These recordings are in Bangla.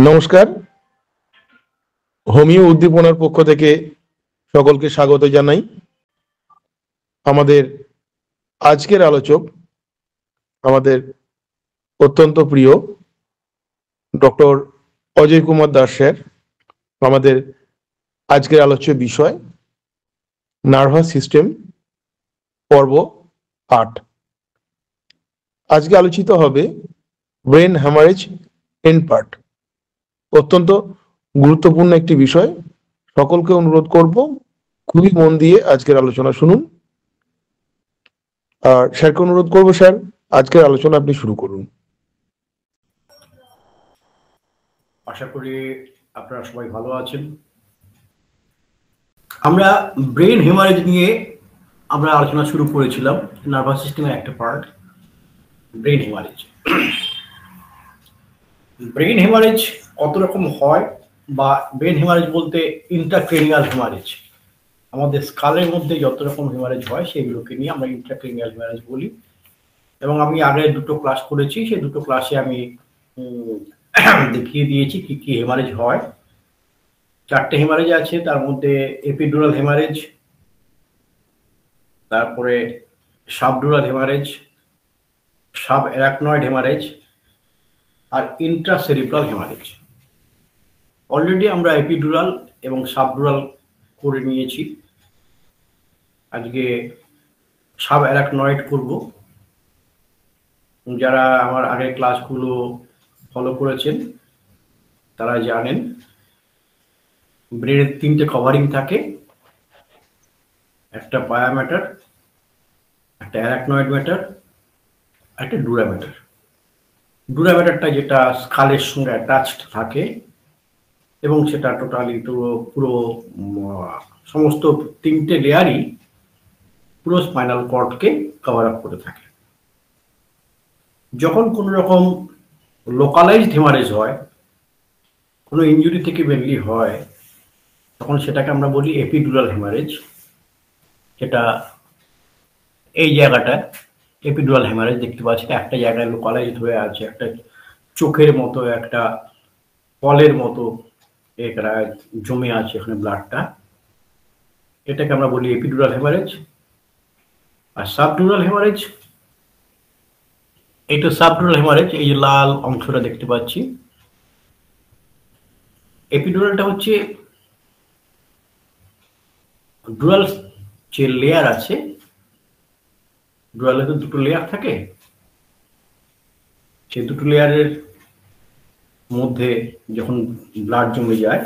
নমস্কার। হোমিও উদ্দীপনার পক্ষ থেকে সকলকে স্বাগত জানাই। আমাদের আজকের আলোচক আমাদের অত্যন্ত প্রিয় ডক্টর অজয় কুমার দাস স্যার। আমাদের আজকের আলোচ্য বিষয় নার্ভাস সিস্টেম পর্ব 8। আজকে আলোচিত হবে ব্রেন হ্যামারেজ এন্ড পার্ট। অত্যন্ত গুরুত্বপূর্ণ একটি বিষয়। সকলকে অনুরোধ করব খুবই মন দিয়ে আজকের আলোচনা শুনুন। আর স্যারকে অনুরোধ করবো, স্যার আজকের আলোচনা আপনি শুরু করুন। আশা করি আপনারা সবাই ভালো আছেন। আমরা ব্রেন হেমারেজ নিয়ে আমরা আলোচনা শুরু করেছিলাম। নার্ভাস সিস্টেমের একটা part brain haemorrhage. Brain haemorrhage কত রকম হয়, বা ব্রেন হেমারেজ বলতে ইন্ট্রাক্রেনিয়াল হেমারেজ, আমাদের স্কালের মধ্যে যত রকম হেমারেজ হয় সেগুলোকে নিয়ে আমরা ইন্ট্রাক্রেনিয়াল হেমারেজ বলি। এবং আমি আগে দুটো ক্লাস করেছি, সেই দুটো ক্লাসে আমি দেখিয়ে দিয়েছি কি কি হেমারেজ হয়। 4টে হেমারেজ আছে, তার মধ্যে এপিডুরাল হেমারেজ, তারপরে subdural haemorrhage, sub arachnoid haemorrhage আর ইন্ট্রাসেরিব্রাল হেমারেজ। অলরেডি আমরা এপিডুরাল এবং সাবডুরাল করে নিয়েছি। আজকে সাব অ্যারাকনয়েড করব। যারা আমার আগের ক্লাসগুলো ফলো করেছেন তারা জানেন ব্রেনের 3টে কভারিং থাকে, একটা পায়া ম্যাটার, একটা অ্যারাকনয়েড ম্যাটার, একটা ডুরা ম্যাটার। ডুরা ম্যাটারটা যেটা স্কালের সঙ্গে অ্যাটাচড থাকে এবং সেটা টোটালি পুরো সমস্ত 3টে লেয়ারই পুরো স্পাইনাল কর্ডকে কভার আপ করে থাকে। যখন কোনো রকম লোকালাইজড হেমারেজ হয়, কোনো ইনজুরি থেকে মেনলি হয়, তখন সেটাকে আমরা বলি এপিডুরাল হেমারেজ। যেটা এই জায়গাটা এপিডুরাল হেমারেজ দেখতে পাচ্ছি, একটা জায়গায় লোকালাইজড হয়ে আছে, একটা চোখের মতো, একটা কলের মতো এটা জমে আছে এখানে ব্লাডটা। এটাকে আমরা বলি এপিডুরাল হেমারেজ। আর সাবডুরাল হেমারেজ, এইটা সাবডুরাল হেমারেজ, এই যে লাল অংশটা দেখতে পাচ্ছি। এপিডুরালটা হচ্ছে ডুরাল যে লেয়ার আছে, ডুরালে তো দুটো লেয়ার থাকে, সেই দুটো লেয়ারের মধ্যে যখন ব্লাড জমে যায়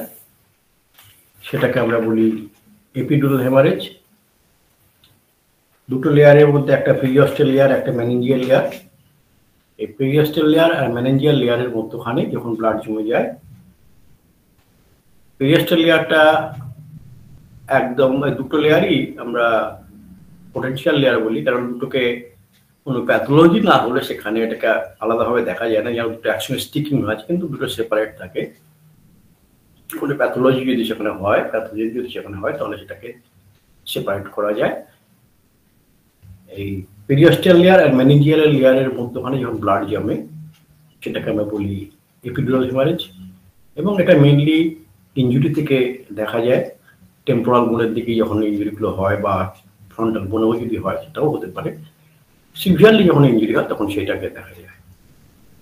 সেটাকে আমরা বলি এপিডুরাল হেমারেজ। দুটো লেয়ারের মধ্যে একটা পেরিঅস্টাল লেয়ার, একটা মেনিনজিয়াল লেয়ার। এই পেরিঅস্টাল লেয়ার আর মেনিনজিয়াল লেয়ারের মধ্যখানে যখন ব্লাড জমে যায়, পেরিঅস্টাল লেয়ারটা একদম দুটো লেয়ারই আমরা পোটেনশিয়াল লেয়ার বলি, কারণ দুটোকে কোনো প্যাথোলজি না হলে সেখানে এটাকে আলাদাভাবে দেখা যায় না, যেমন দুটো একসঙ্গে স্টিকিং আছে কিন্তু দুটো সেপারেট থাকে। কোনো প্যাথোলজি যদি সেখানে হয়, তাহলে সেটাকে সেপারেট করা যায়। এই পেরিঅস্টাল লেয়ার আর মেনিনজিয়াল লেয়ারের মধ্যখানে যখন ব্লাড জমে সেটাকে আমরা বলি এপিডুরাল হেমারেজ। এবং এটা মেইনলি ইনজুরি থেকে দেখা যায়। টেম্পোরাল বোনের দিকে যখন ইনজুরিগুলো হয়, বা ফ্রন্টাল বোনেও যদি হয় সেটাও হতে পারে। সিভিয়ারলি যখন ইনজুরি হয় তখন সেটাকে দেখা যায়।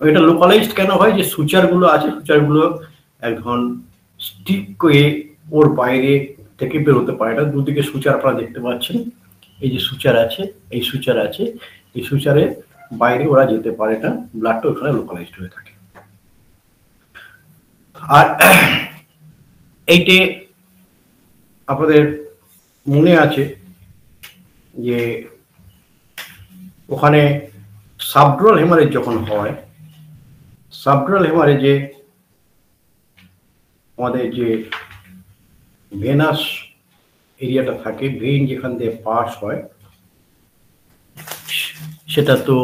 এটা লোকালাইজড কেন হয়, যে সুচারগুলো আছে, সুচারগুলো একজন স্টিক করে ওর বাইরে থেকে বেরোতে পারে না। দুদিকে সুচার আপনারা দেখতে পাচ্ছেন, এই যে সুচার আছে, এই সুচার আছে, এই সুচারের বাইরে ওরা যেতে পারে না, ব্লাডটা ওখানে লোকালাইজড হয়ে থাকে। আর এইটে আপনাদের মনে আছে যে ওখানে সাবডুরাল হেমারেজ যখন হয়, সাবডুরাল হেমারেজে আমাদের যে ভেনাস এরিয়াটা থাকে, ভেইন যেখান দিয়ে পাস হয়, সেটা তো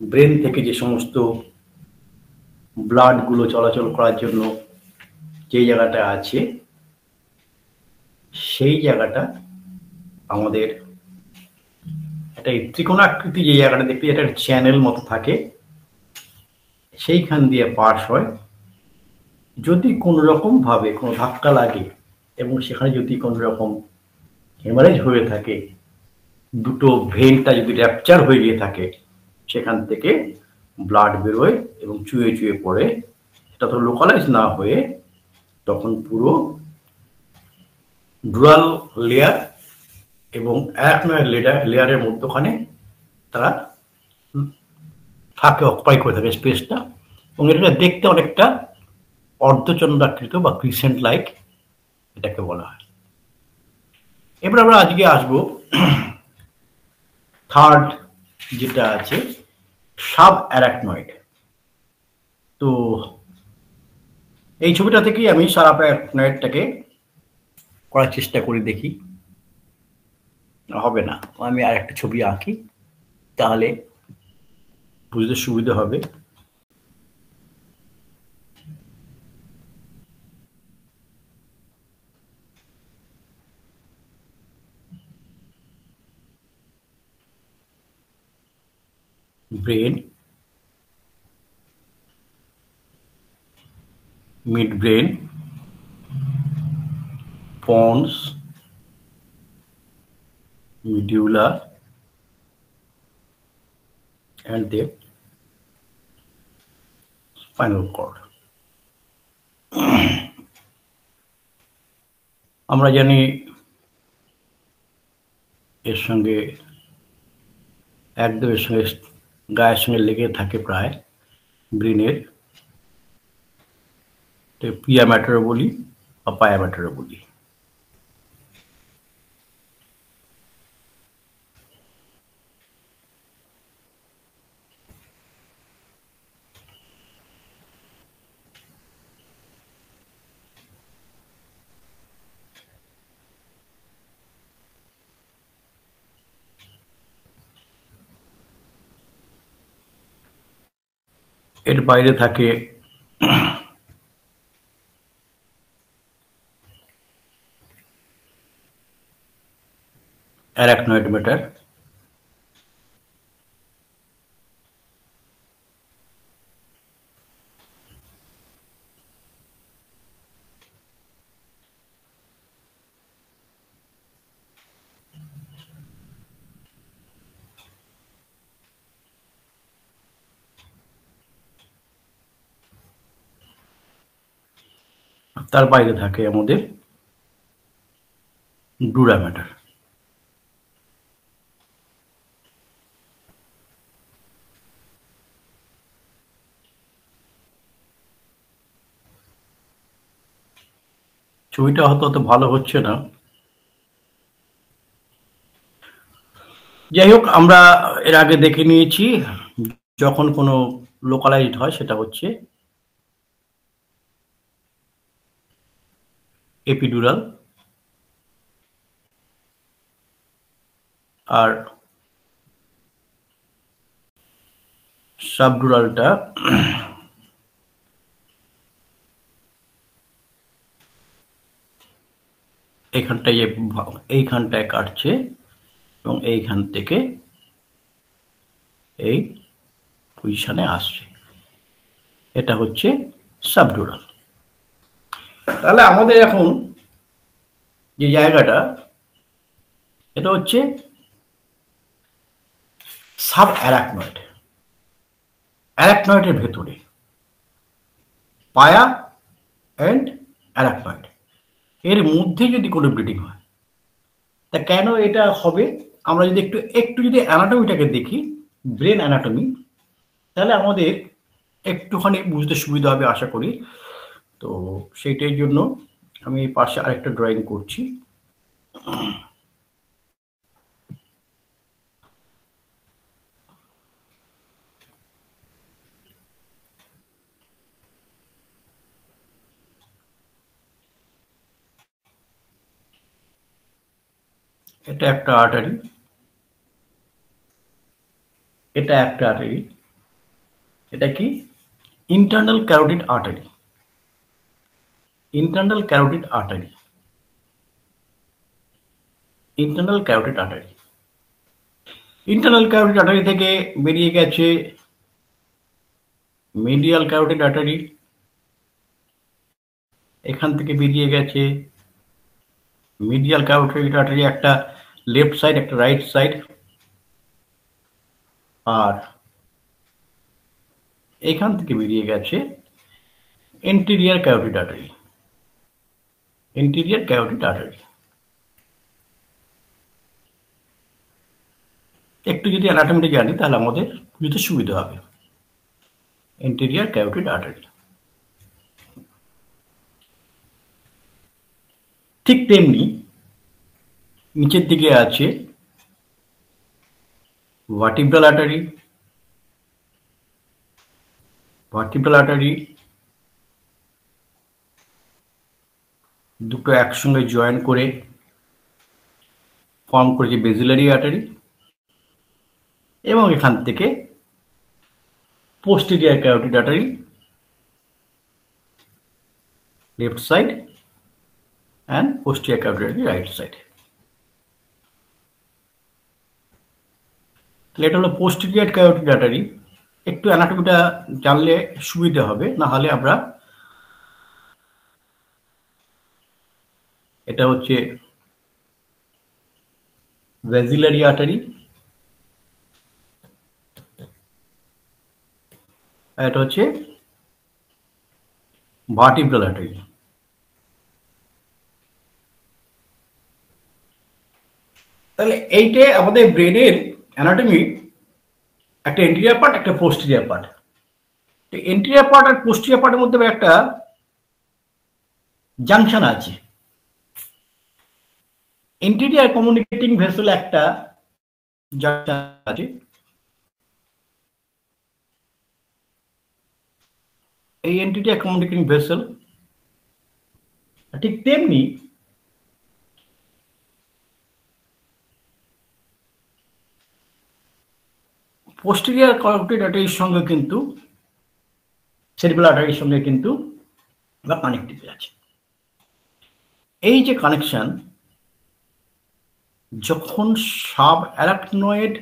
ব্রেন থেকে যে সমস্ত ব্লাডগুলো চলাচল করার জন্য যে জায়গাটা আছে, সেই জায়গাটা আমাদের একটা ত্রিকোণাকৃতি যে জায়গাটা দেখতে, এটা চ্যানেল মতো থাকে, সেইখান দিয়ে পাস হয়। যদি কোনো রকম ভাবে কোনো ধাক্কা লাগে এবং সেখানে যদি কোনো রকম হেমারেজ হয়ে থাকে, দুটো ভেনটা যদি র্যাপচার হয়ে গিয়ে থাকে, সেখান থেকে ব্লাড বেরোয় এবং চুয়ে চুয়ে পড়ে। সেটা তো লোকালাইজ না হয়ে তখন পুরো ডুরাল লেয়ার এবং অ্যারাকনয়েড লেয়ারের মধ্যখানে তারা থাকে, অকুপাই করে থাকে স্পেসটা, এবং এটা দেখতে অনেকটা অর্ধচন্দ্রাকৃত বা ক্রিসেন্ট লাইক এটাকে বলা হয়। এবার আমরা আজকে আসবো থার্ড যেটা আছে, সাব অ্যারাকনয়েড। তো এই ছবিটা থেকেই আমি সাব অ্যারাকনয়েডটাকে করার চেষ্টা করি, দেখি হবে না, আমি আর একটা ছবি আঁকি, তাহলে বুঝতে সুবিধা হবে। Brain, mid brain, ponds, medulla, and then spinal cord. আমরা জানি এর সঙ্গে একদম এর সঙ্গে গায়ের সঙ্গে লেগে থাকে প্রায় ব্রেনের, পিয়া ম্যাটারও বলি বা পায়া ম্যাটারও বলি। এর বাইরে থাকে অ্যারাকনয়েড ম্যাটার, তার বাইরে থাকে আমাদের ডুরা ম্যাটার। ছবিটা হয়তো অত ভালো হচ্ছে না, যাই হোক আমরা এর আগে দেখে নিয়েছি যখন কোনো লোকালাইজড হয় সেটা হচ্ছে এপিডুরাল, আর সাবডুরালটা এইখানটায় এইখানটায় কাটছে এবং এইখান থেকে এই পজিশনে আসছে, এটা হচ্ছে সাবডুরাল। তাহলে আমাদের এখন যে জায়গাটা, এটা হচ্ছে সাব অ্যারাকনয়েড, অ্যারাকনয়েডের ভেতরে পায়া অ্যান্ড অ্যারাকনয়েড, এর মধ্যে যদি কোনো ব্লিডিং হয়, তা কেন এটা হবে? আমরা যদি একটু একটু যদি অ্যানাটমিটাকে দেখি, ব্রেন অ্যানাটমি, তাহলে আমাদের একটুখানি বুঝতে সুবিধা হবে আশা করি। তো সেইটার জন্য আমি পাশে আরেকটা ড্রয়িং করছি। এটা একটা আর্টারি, এটা একটা আর্টারি, এটা কি internal carotid artery, internal carotid artery, internal carotid artery. Internal carotid artery থেকে বেরিয়ে গেছে মিডিয়াল ক্যারোটিড আর্টারি, এখান থেকে বেরিয়ে গেছে মিডিয়াল ক্যারোটিড আর্টারি, একটা লেফট সাইড একটা রাইট সাইড, আর এখান থেকে বেরিয়ে গেছে anterior carotid artery. Anterior carotid artery একটু যদি অ্যানাটমিটা জানি তাহলে আমাদের বুঝতে সুবিধা হবে। এন্টেরিয়র ক্যারোটিড আর্টারি ঠিক তেমনি নিচের দিকে আছে ভার্টিব্রাল আর্টারি। ভার্টিব্রাল আর্টারি দুটো একসঙ্গে জয়েন করে ফর্ম করেছে বেসিলারি আর্টারি, এবং এখান থেকে posterior carotid artery left side and posterior carotid artery right side. তাহলে এটা হলো পোস্টেরিয়র ক্যারোটিড আর্টারি। একটু অ্যানাটমিটা জানলে সুবিধা হবে, না হলে আমরা এটা হচ্ছে ভেসিলারি আর্টারি, আর এটা হচ্ছে ভার্টিব্রাল আর্টারি। তাহলে এইটা আমাদের ব্রেনের অ্যানাটমি, একটা এন্টেরিয়র পার্ট একটা পোস্টেরিয়র পার্ট। তো এন্টেরিয়র পার্ট আর পোস্টেরিয়র পার্টের মধ্যে একটা জাংশন আছে। এন্টেরিয়র কমিউনিকেটিং ভেসেল একটা জাংশন আছে, এই এন্টেরিয়র কমিউনিকেটিং ভেসেল ঠিক তেমনি পোস্টেরিয়র ক্যারোটিড আর্টারির সঙ্গে কিন্তু সেরিব্রাল আর্টারির সঙ্গে কিন্তু কানেক্টেড আছে। এই যে কানেকশন, যখন সাব অ্যারাকনয়েড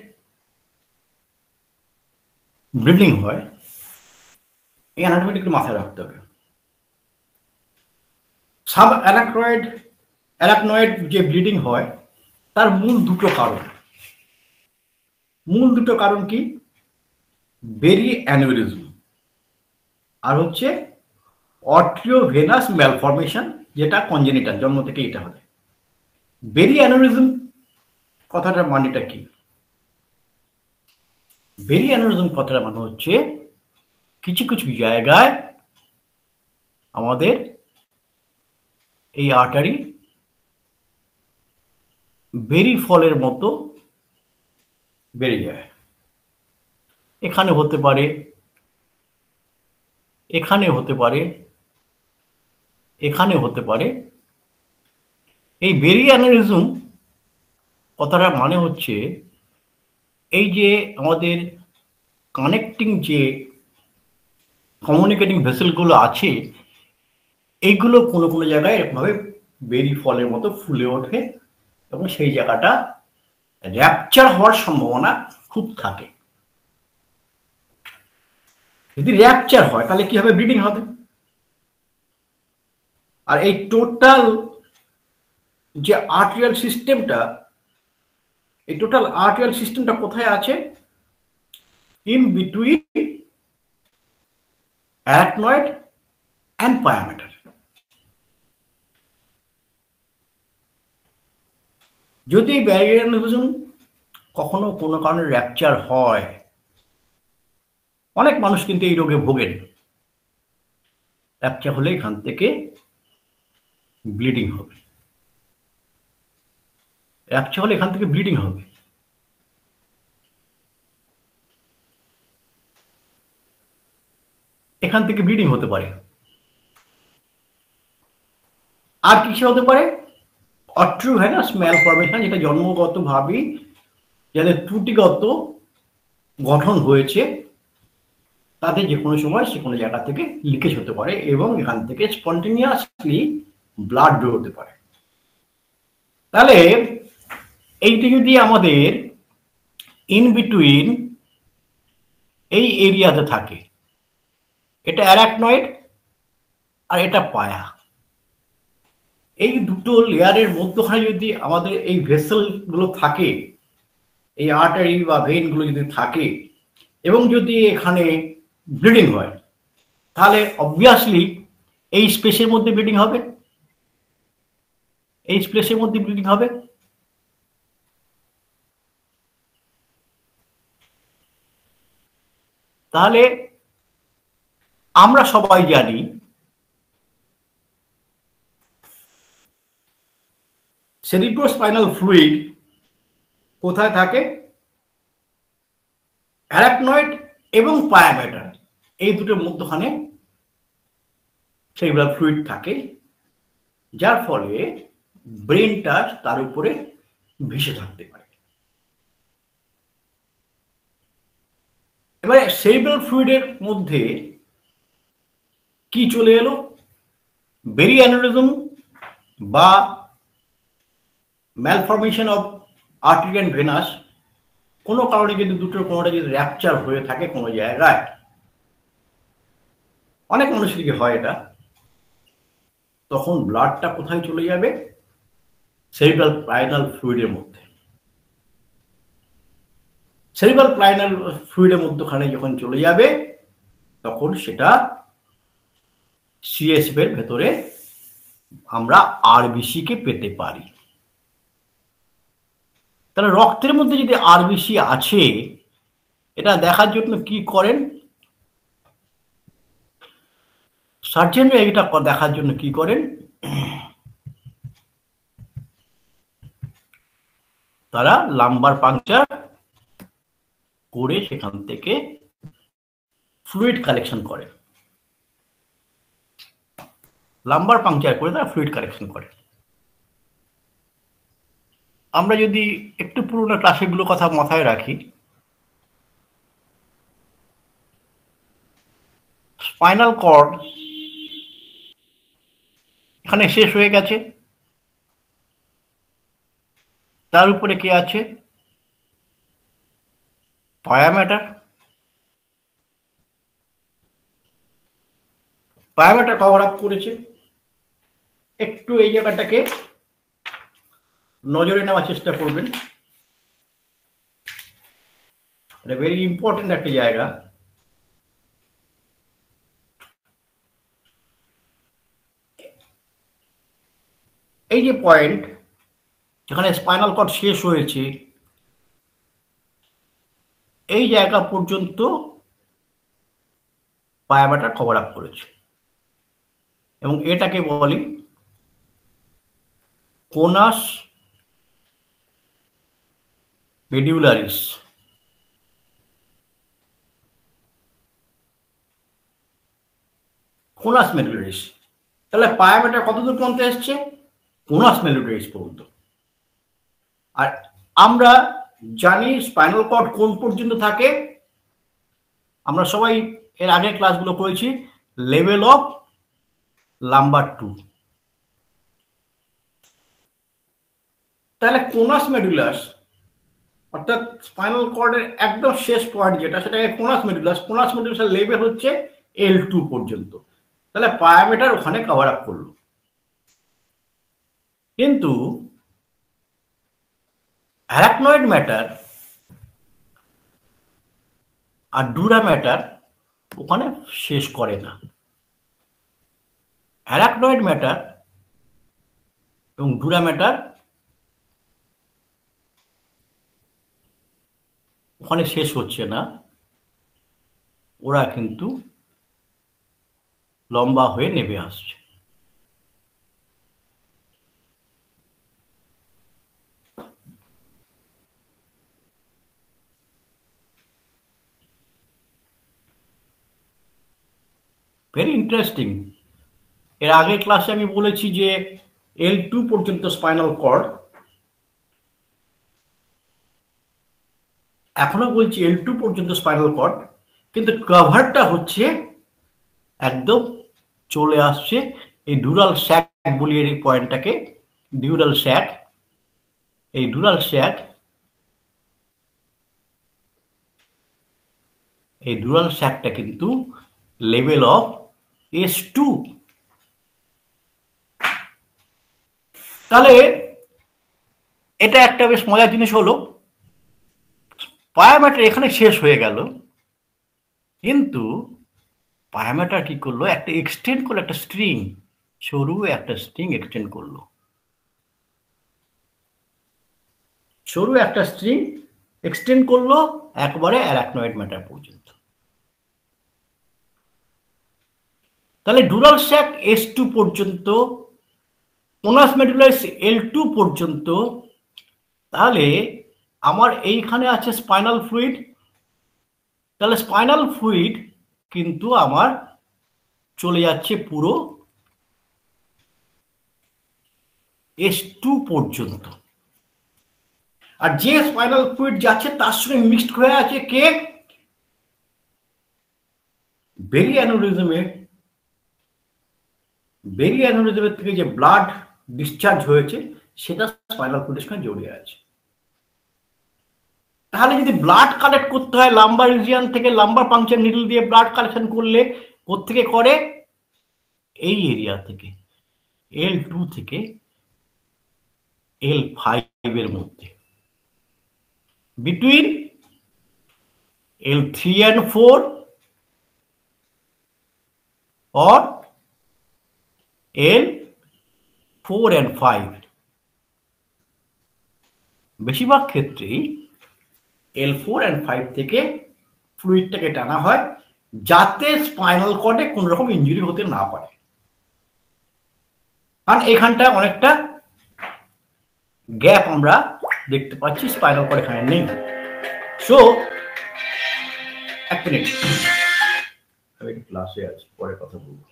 ব্লিডিং হয়, এই অ্যানাটমিটা একটু মাথায় রাখতে হবে। সাব অ্যারাকনয়েড যে ব্লিডিং হয় তার মূল দুটো কারণ। মূল দুটো কারণ কি? বেরি অ্যানিউরিজম আর হচ্ছে অর্টিওভেনাস ম্যালফরমেশন, যেটা কনজেনিটাল, জন্ম থেকে এটা হবে। বেরি অ্যানিউরিজম কথাটার মানেটা কি? বেরি অ্যানিউরিজম কথাটার মানে হচ্ছে কিছু কিছু জায়গায় আমাদের এই আর্টারি বেরি ফলের মতো বেড়ে যায়। এখানে হতে পারে, এখানে হতে পারে, এখানে হতে পারে। এই বেরি অ্যানিউরিজম কথাটার মানে হচ্ছে এই যে আমাদের কানেক্টিং যে কমিউনিকেটিং ভেসেলগুলো আছে, এইগুলো কোনো কোনো জায়গায় এরকমভাবে বেরি ফলের মতো ফুলে ওঠে এবং সেই জায়গাটা র্যাপচার হওয়ার সম্ভাবনা খুব থাকে। যদি র্যাপচার হয় তাহলে কি হবে? ব্লিডিং হবে। আর এই টোটাল যে আর্টেরিয়াল সিস্টেমটা, এই টোটাল আর্টেরিয়াল সিস্টেমটা কোথায় আছে? In between arachnoid and পায়ামেটার। যদি ব্যারিয়ার অ্যানিউরিজম কখনো কোনো কারণে র্যাপচার হয়, অনেক মানুষ কিন্তু এই রোগে ভোগেন, র্যাপচার হলে এখান থেকে ব্লিডিং হবে। র্যাপচার হলে এখান থেকে ব্লিডিং হবে। এখান থেকে ব্লিডিং হতে পারে। আর কিছু হতে পারে অর্টিওভেনাস ম্যালফরমেশন, যেটা জন্মগতভাবেই যাদের ত্রুটিগত গঠন হয়েছে তাদের যে কোনো সময় সে কোনো জায়গা থেকে লিকেজ হতে পারে এবং এখান থেকে স্পন্টেনিয়াসলি ব্লাড বেরোতে পারে। তাহলে এইটি যদি আমাদের ইন বিটুইন এই এরিয়াতে থাকে, এটা অ্যারাকনয়েড আর এটা পায়া, এই দুটো লেয়ারের মধ্যখানে যদি আমাদের এই ভেসেল গুলো থাকে, এই আর্টারি বা ভেইন গুলো যদি থাকে এবং যদি এখানে ব্লিডিং হয়, তাহলে অবভিয়াসলি এই স্পেসের মধ্যে ব্লিডিং হবে, এই স্পেসের মধ্যে ব্লিডিং হবে। তাহলে আমরা সবাই জানি সেরিব্রোস্পাইনাল ফ্লুইড কোথায় থাকে? অ্যারাকনয়েড এবং পায়ামেটার এই দুটোর মধ্যখানে সেরিব্রাল ফ্লুইড থাকে, যার ফলে ব্রেনটা তার উপরে ভেসে থাকতে পারে। এবারে সেরিব্রাল ফ্লুইডের মধ্যে কি চলে এলো? বেরি অ্যানিউরিজম বা malformation of artery and venous, কোনো কারণে যদি দুটোর কোনোটা যদি র্যাপচার হয়ে থাকে কোনো জায়গায়, অনেক মানুষেরই হয় এটা, তখন ব্লাডটা কোথায় চলে যাবে? সেরিব্রাল স্পাইনাল ফ্লুইডের মধ্যে। সেরিব্রাল স্পাইনাল ফ্লুইডের মধ্যখানে যখন চলে যাবে, তখন সেটা সিএসএফ এর ভেতরে আমরা আরবিসি কে পেতে পারি। তাহলে রক্তের মধ্যে যদি আরবিসি আছে, এটা দেখার জন্য কি করেন সার্জেনরা? এটা দেখার জন্য কি করেন? তারা লাম্বার পাংচার করে সেখান থেকে ফ্লুইড কালেকশন করে, লাম্বার পাংচার করে তারা ফ্লুইড কালেকশন করে। আমরা যদি একটু পুরোনো ক্লাসেগুলো কথা মাথায় রাখি, স্পাইনাল কর্ড এখানে শেষ হয়ে গেছে, তার উপরে কে আছে? পায়ামেটার। পায়ামেটার কভার আপ করেছে। একটু এই জায়গাটাকে নজরে নেওয়ার চেষ্টা করবেন, এটা ভেরি ইম্পর্টেন্ট একটা জায়গা। এই যে পয়েন্ট যেখানে স্পাইনাল কর্ড শেষ হয়েছে, এই জায়গা পর্যন্ত পায়ামেটার কভার আপ করেছে এবং এটাকে বলি কোনাস মেডুলারিস। কোনাস মেডুলারিস। তাহলে পায়ামেটার কতদূর পর্যন্ত এসছে? কোনাস মেডুলারিস পর্যন্ত। আর আমরা জানি স্পাইনাল কর্ড কোন পর্যন্ত থাকে? আমরা সবাই এর আগের ক্লাসগুলো করেছি, লেভেল অফ লাম্বার 2। তাহলে কোনাস মেডুলাস অর্থাৎ স্পাইনাল কর্ডের একদম শেষ পয়েন্ট যেটা, সেটাকে কোনাস মেডুলাস। কোনাস মেডুলাসের লেভেল হচ্ছে L2 পর্যন্ত। তাহলে পায়ামেটার ওখানে কভার আপ করলো। কিন্তু অ্যারাকনয়েড ম্যাটার আর ডুরা ম্যাটার ওখানে শেষ করে না। অ্যারাকনয়েড ম্যাটার এবং ডুরা ম্যাটার ওখানে শেষ হচ্ছে না, ওরা কিন্তু লম্বা হয়ে নেমে আসছে। Very interesting. এর আগের ক্লাসে আমি বলেছি যে L2 পর্যন্ত স্পাইনাল কর্ড, এখনো বলছি L2 পর্যন্ত স্পাইনাল কর্ড, কিন্তু কভারটা হচ্ছে একদম চলে আসছে এই ডুরাল স্যাক বলি এই পয়েন্টটাকে, ডিউরাল স্যাক। এই ডুরাল স্যাক, এই ডুরাল স্যাকটা কিন্তু লেভেল অফ S2। তাহলে এটা একটা বেশ মজার জিনিস হলো, পায়ামাটার এখানে শেষ হয়ে গেল, কিন্তু পায়ামাটার কি করলো, একটা এক্সটেন্ড করলো, একটা স্ট্রিং, সরু একটা স্ট্রিং এক্সটেন্ড করলো, সরু একটা স্ট্রিং এক্সটেন্ড করলো একবারে অ্যারাকনয়েড ম্যাটার পর্যন্ত। তাহলে ডুরাল স্যাক S2 পর্যন্ত, মোনাস মেডুলাস L2 পর্যন্ত। তাহলে আমার এইখানে আছে স্পাইনাল ফ্লুইড, তাহলে স্পাইনাল ফ্লুইড কিন্তু আমার চলে যাচ্ছে পুরো S2 পর্যন্ত। আর যে স্পাইনাল ফ্লুইড যাচ্ছে তার সঙ্গে মিক্সড হয়ে আছে কে, বেরি অ্যানিউরিজমের থেকে যে ব্লাড ডিসচার্জ হয়েছে সেটা স্পাইনাল ফ্লুইডের সঙ্গে জড়িয়ে আছে। তাহলে যদি ব্লাড কালেক্ট করতে হয় লাম্বার রিজিয়ন থেকে, লাম্বার পাংচার নিডল দিয়ে ব্লাড কালেকশন করলে কোত্থেকে করে, এই এরিয়া থেকে, L2 থেকে L5 এর মধ্যে, between L3 and 4 or L4 and 5। বেশিরভাগ ক্ষেত্রেই L4 and 5 থেকে ফ্লুইডটাকে টানা হয় যাতে স্পাইনাল কর্ডে কোন রকম ইনজুরি হতে না পারে, কারণ এখানটায় অনেকটা গ্যাপ আমরা দেখতে পাচ্ছি, স্পাইনাল কর্ড এখানে নেই। সো এক মিনিট, আমি একটু ক্লাসে আছি, পরে কথা বলবো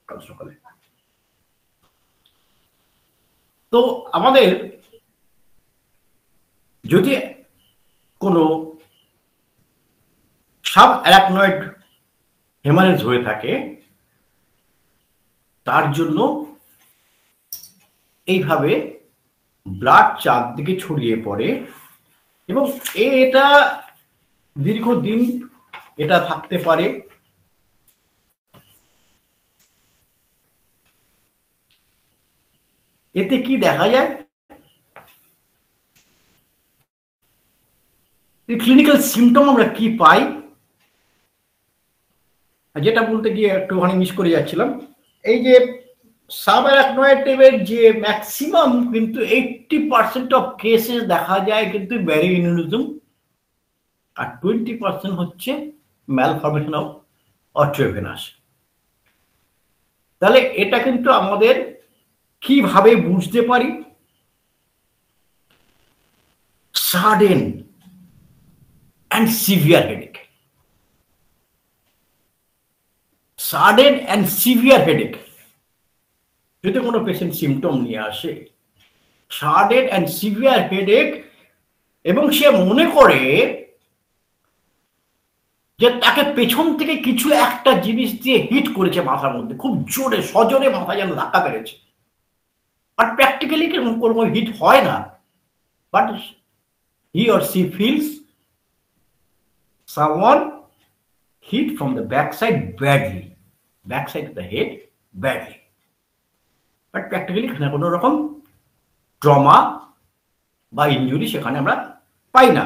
কাল সকালে। তো আমাদের যদি কোনো সাব অ্যারাকনয়েড হেমারেজ হয়ে থাকে, তার জন্য এইভাবে ব্লাড চারদিকে ছড়িয়ে পড়ে এবং এটা দীর্ঘদিন এটা থাকতে পারে। এতে কি দেখা যায়, ক্লিনিক্যাল সিমটম আমরা কি পাই, যেটা বলতে গিয়ে একটুখানি মিস করে যাচ্ছিলাম। এই যে সাবঅ্যারাকনয়েডের যে ম্যাক্সিমাম কিন্তু 80% অফ কেসেস দেখা যায় কিন্তু ব্যারি অ্যানিউরিজম, আর 20% হচ্ছে ম্যালফরমেশন অফ আর্টেরিওভেনাস। তাহলে এটা কিন্তু আমাদের কিভাবে বুঝতে পারি, sudden and severe headache, sudden and severe headache যদি কোনো পেশেন্ট সিমটম নিয়ে আসে, সাডেন অ্যান্ড সিভিয়ার হেডেক, এবং সে মনে করে যে তাকে পেছন থেকে কিছু একটা জিনিস দিয়ে হিট করেছে মাথার মধ্যে, খুব জোরে সজোরে মাথা যেন ধাক্কা মেরেছে, আর প্র্যাকটিক্যালি কোনো হিট হয় না, but he or she feels someone hit from the backside badly, backside of the head badly, but practically এখানে কোনো রকম ট্রমা বা ইনজুরি সেখানে আমরা পাই না,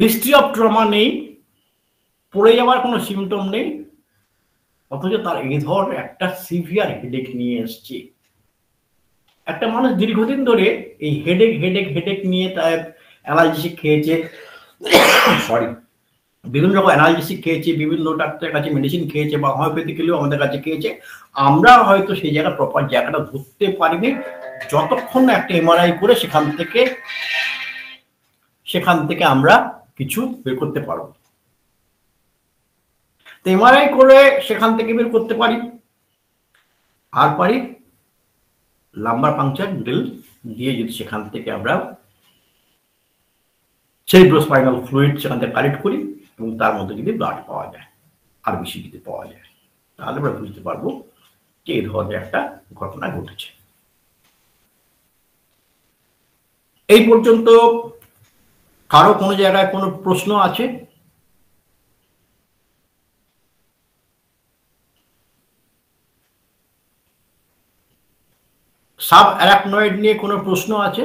হিস্ট্রি অফ ট্রমা নেই, পড়ে যাওয়ার কোনো সিমটম নেই, অথচ তার এই ধরনের একটা সিভিয়ার হেডেক নিয়ে এসছে। একটা মানুষ দীর্ঘদিন ধরে এই হেডেক নিয়ে তার অ্যানালজেসিক খেয়েছে, সরি, বিভিন্ন রকম অ্যানালজেসিক খেয়েছে, বিভিন্ন ডাক্তারের কাছে মেডিসিন খেয়েছে বা হোমিওপ্যাথিক্যালিও আমাদের কাছে খেয়েছে, আমরা হয়তো সেই জায়গা প্রপার জায়গাটা ধরতে পারিনি যতক্ষণ না একটা এমআরআই করে সেখান থেকে আমরা কিছু বের করতে পারবো। তো এমআরআই করে সেখান থেকে বের করতে পারি, আর পারি লাম্বার পাংচার ড্রিল দিয়ে যদি সেখান থেকে আমরা সেরিব্রোস্পাইনাল ফ্লুইড সেখান থেকে কালেক্ট করি এবং তার মধ্যে যদি ব্লাড পাওয়া যায়, আর বেশি যদি পাওয়া যায়, তাহলে আমরা বুঝতে পারবো যে এই ধরনের একটা ঘটনা ঘটেছে। এই পর্যন্ত কারো কোনো জায়গায় কোনো প্রশ্ন আছে? সাব অ্যারাকনয়েড নিয়ে কোনো প্রশ্ন আছে?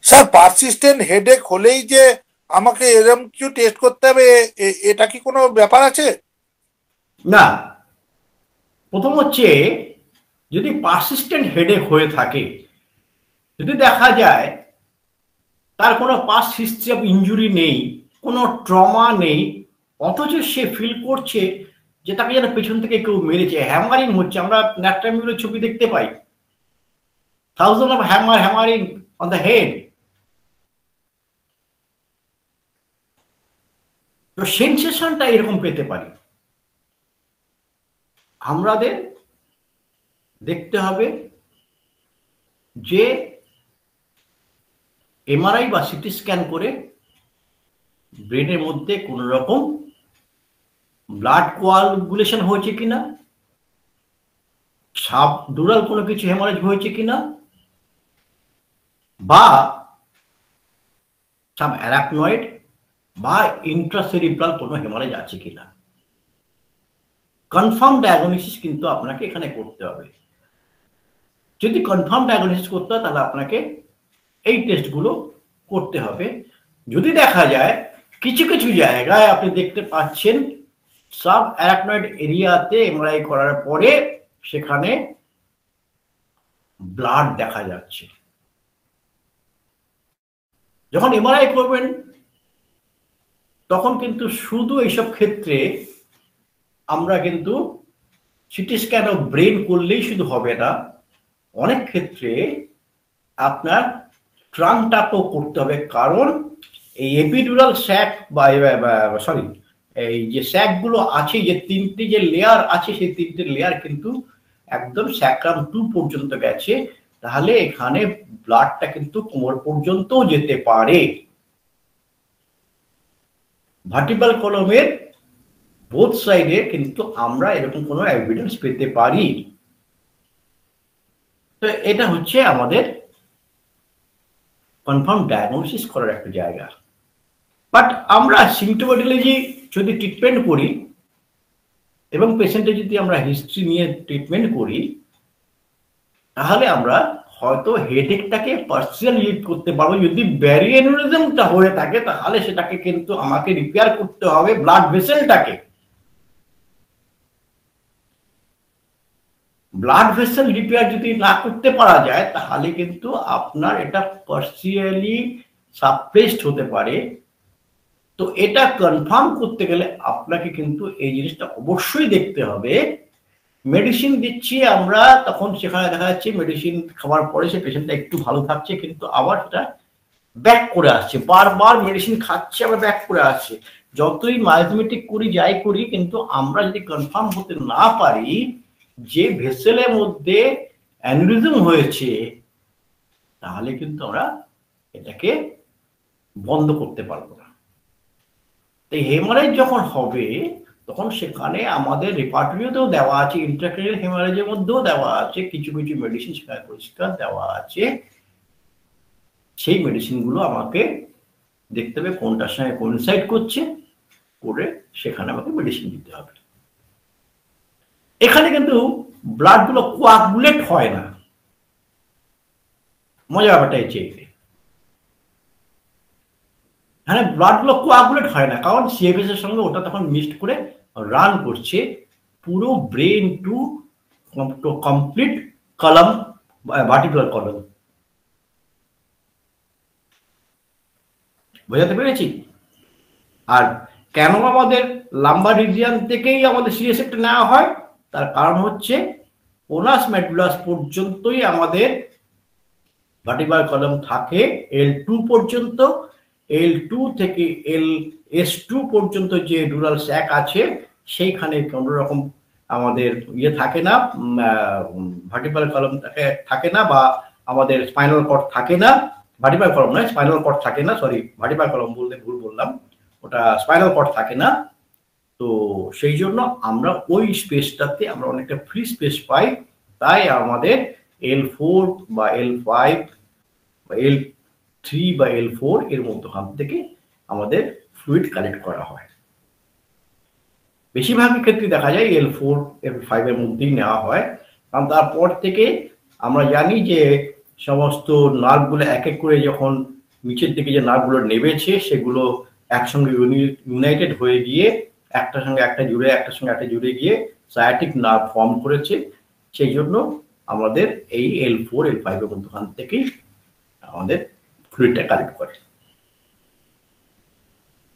স্যার পারসিস্টেন্ট হেডেক হলেই যে আমাকে এরকম কিছু টেস্ট করতে হবে এটা কি কোনো ব্যাপার আছে? না, প্রথম হচ্ছে যদি পারসিস্টেন্ট হেডেক হয়ে থাকে, যদি দেখা যায় তার কোনো পাস্ট হিস্ট্রি অফ ইনজুরি নেই, কোনো ট্রমা নেই, অথচ সে ফিল করছে যে তাকে যেন পেছন থেকে কেউ মেরেছে, হ্যামারিং হচ্ছে, আমরা ন্যাট্রামিউলের ছবি দেখতে পাই, thousand of hammering on the head. তো সেন্সেশনটা এরকম পেতে পারি। আমাদের দেখতে হবে যে এমআরআই বা সিটি স্ক্যান করে ব্রেনের মধ্যে কোন রকম ব্লাড কোয়াগুলেশন হয়েছে কিনা, সাবডুরাল কোনো কিছু হেমারেজ হয়েছে কিনা, বা সাব অ্যারাকনয়েড বা ইন্ট্রাসেরিব্রাল কোনো হেমারেজ আছে কিনা। কনফার্ম ডায়াগনোসিস কিন্তু আপনাকে এখানে করতে হবে। যদি কনফার্ম ডায়াগনোসিস করতে হয় তাহলে আপনাকে এই টেস্টগুলো করতে হবে। যদি দেখা যায় কিছু কিছু জায়গায় আপনি দেখতে পাচ্ছেন সাব অ্যারাকনয়েড এরিয়াতে এমআরআই করার পরে সেখানে ব্লাড দেখা যাচ্ছে, যখন এমআরআই করবেন তখন কিন্তু শুধু এইসব ক্ষেত্রে আমরা কিন্তু সিটি স্ক্যান অফ ব্রেন করলেই শুধু হবে না, অনেক ক্ষেত্রে আপনার ট্রাঙ্কটাকেও করতে হবে। কারণ এই এপিডুরাল স্যাক বা সরি এই যে স্যাকগুলো আছে, যে তিনটি যে লেয়ার আছে, সেই তিনটে লেয়ার কিন্তু একদম স্যাক্রাম 2 পর্যন্ত গেছে, তাহলে এখানে ব্লাডটা কিন্তু কোমর পর্যন্তও যেতে পারে। ভার্টিব্রাল কলমের বোথ সাইডে কিন্তু আমরা এরকম কোনো এভিডেন্স পেতে পারি। তো এটা হচ্ছে আমাদের কনফার্ম ডায়াগনোসিস করার একটা জায়গা। বাট আমরা সিমটোম্যাটোলজি যদি ট্রিটমেন্ট করি এবং পেশেন্টের যদি আমরা হিস্ট্রি নিয়ে ট্রিটমেন্ট করি, তাহলে আমরা হয়তো হেডেকটাকে পার্সিয়াল লিড করতে পারবো। যদি ব্যারি অ্যানিউরিজমটা হয়ে থাকে তাহলে সেটাকে কিন্তু আমাকে রিপেয়ার করতে হবে ব্লাড ভেসেলটাকে। ব্লাড ভেসেল রিপেয়ার যদি না করতে পারা যায় তাহলে কিন্তু আপনার এটা পার্সিয়ালি সাপ্রেসড হতে পারে। তো এটা কনফার্ম করতে গেলে আপনাকে কিন্তু এই জিনিসটা অবশ্যই দেখতে হবে। মেডিসিন দিচ্ছি আমরা, তখন সেখানে দেখা যাচ্ছে মেডিসিন খাওয়ার পরে সে পেশেন্টটা একটু ভালো থাকছে, কিন্তু আবার সেটা ব্যাক করে আসছে, বারবার মেডিসিন খাচ্ছে আবার ব্যাক করে আসছে। যতই মাইথমেটিক করি যাই করি, কিন্তু আমরা যদি কনফার্ম হতে না পারি যে ভেসেলের মধ্যে অ্যানিউরিজম হয়েছে, তাহলে কিন্তু আমরা এটাকে বন্ধ করতে পারবো না। এই হেমারেজ যখন হবে তখন সেখানে আমাদের রেপার্টরিতেও দেওয়া আছে, ইন্ট্রাক্রেনিয়াল হেমারেজের মধ্যেও দেওয়া আছে, কিছু কিছু মেডিসিন সেখানে পরিষ্কার দেওয়া আছে। সেই মেডিসিনগুলো আমাকে দেখতে হবে কোনটার সঙ্গে কোইনসাইড করছে, করে সেখানে আমাকে মেডিসিন দিতে হবে। এখানে কিন্তু ব্লাড গুলো কোয়াগুলেট হয় না, মজা ব্যাপারটা হচ্ছে এখানে ব্লাড গুলো কোয়াগুলেট হয় না, কারণ সিএফএস এর সঙ্গে ওটা তখন মিক্সড করে রান করছে পুরো ব্রেন টু কমপ্লিট কলম, ভার্টিব্রাল কলম। বোঝাতে পেরেছি? আর কেন আমাদের লাম্বার রিজিয়ন থেকেই আমাদের সিএসএফটা নেওয়া হয়, তার কারণ হচ্ছে ওনাস মেডুলাস পর্যন্তই আমাদের ভার্টিব্রাল কলম থাকে, L2 পর্যন্ত। L2 থেকে LS2 পর্যন্ত যে ডুরাল স্যাক আছে সেইখানে কোনো রকম আমাদের ইয়ে থাকে না, ভার্টিব্রাল কলম থাকে না, বা আমাদের স্পাইনাল কর্ড থাকে না। ভার্টিব্রাল কলম নয়, স্পাইনাল কর্ড থাকে না, সরি ভার্টিব্রাল কলম বলতে ভুল বললাম, ওটা স্পাইনাল কর্ড থাকে না। তো সেই জন্য আমরা ওই স্পেসটাতে আমরা অনেকটা ফ্রি স্পেস পাই, তাই আমাদের L4 বা L5 বা L3 বা L4 এর মধ্যখান থেকে আমাদের ফ্লুইড কালেক্ট করা হয়। বেশিরভাগের ক্ষেত্রে দেখা যায় L4 L5 এর মধ্যেই নেওয়া হয়, কারণ তারপর থেকে আমরা জানি যে সমস্ত নার্ভগুলো এক এক করে যখন নিচের দিকে যে নার্ভগুলো নেমেছে সেগুলো একসঙ্গে ইউনাইটেড হয়ে গিয়ে একটার সঙ্গে একটা জুড়ে একটার সঙ্গে একটা জুড়ে গিয়ে সায়াটিক নার্ভ ফর্ম করেছে। সেই জন্য আমাদের এই L4 L5 এর মধ্যখান থেকেই আমাদের ফ্লুইডটা কালেক্ট করে।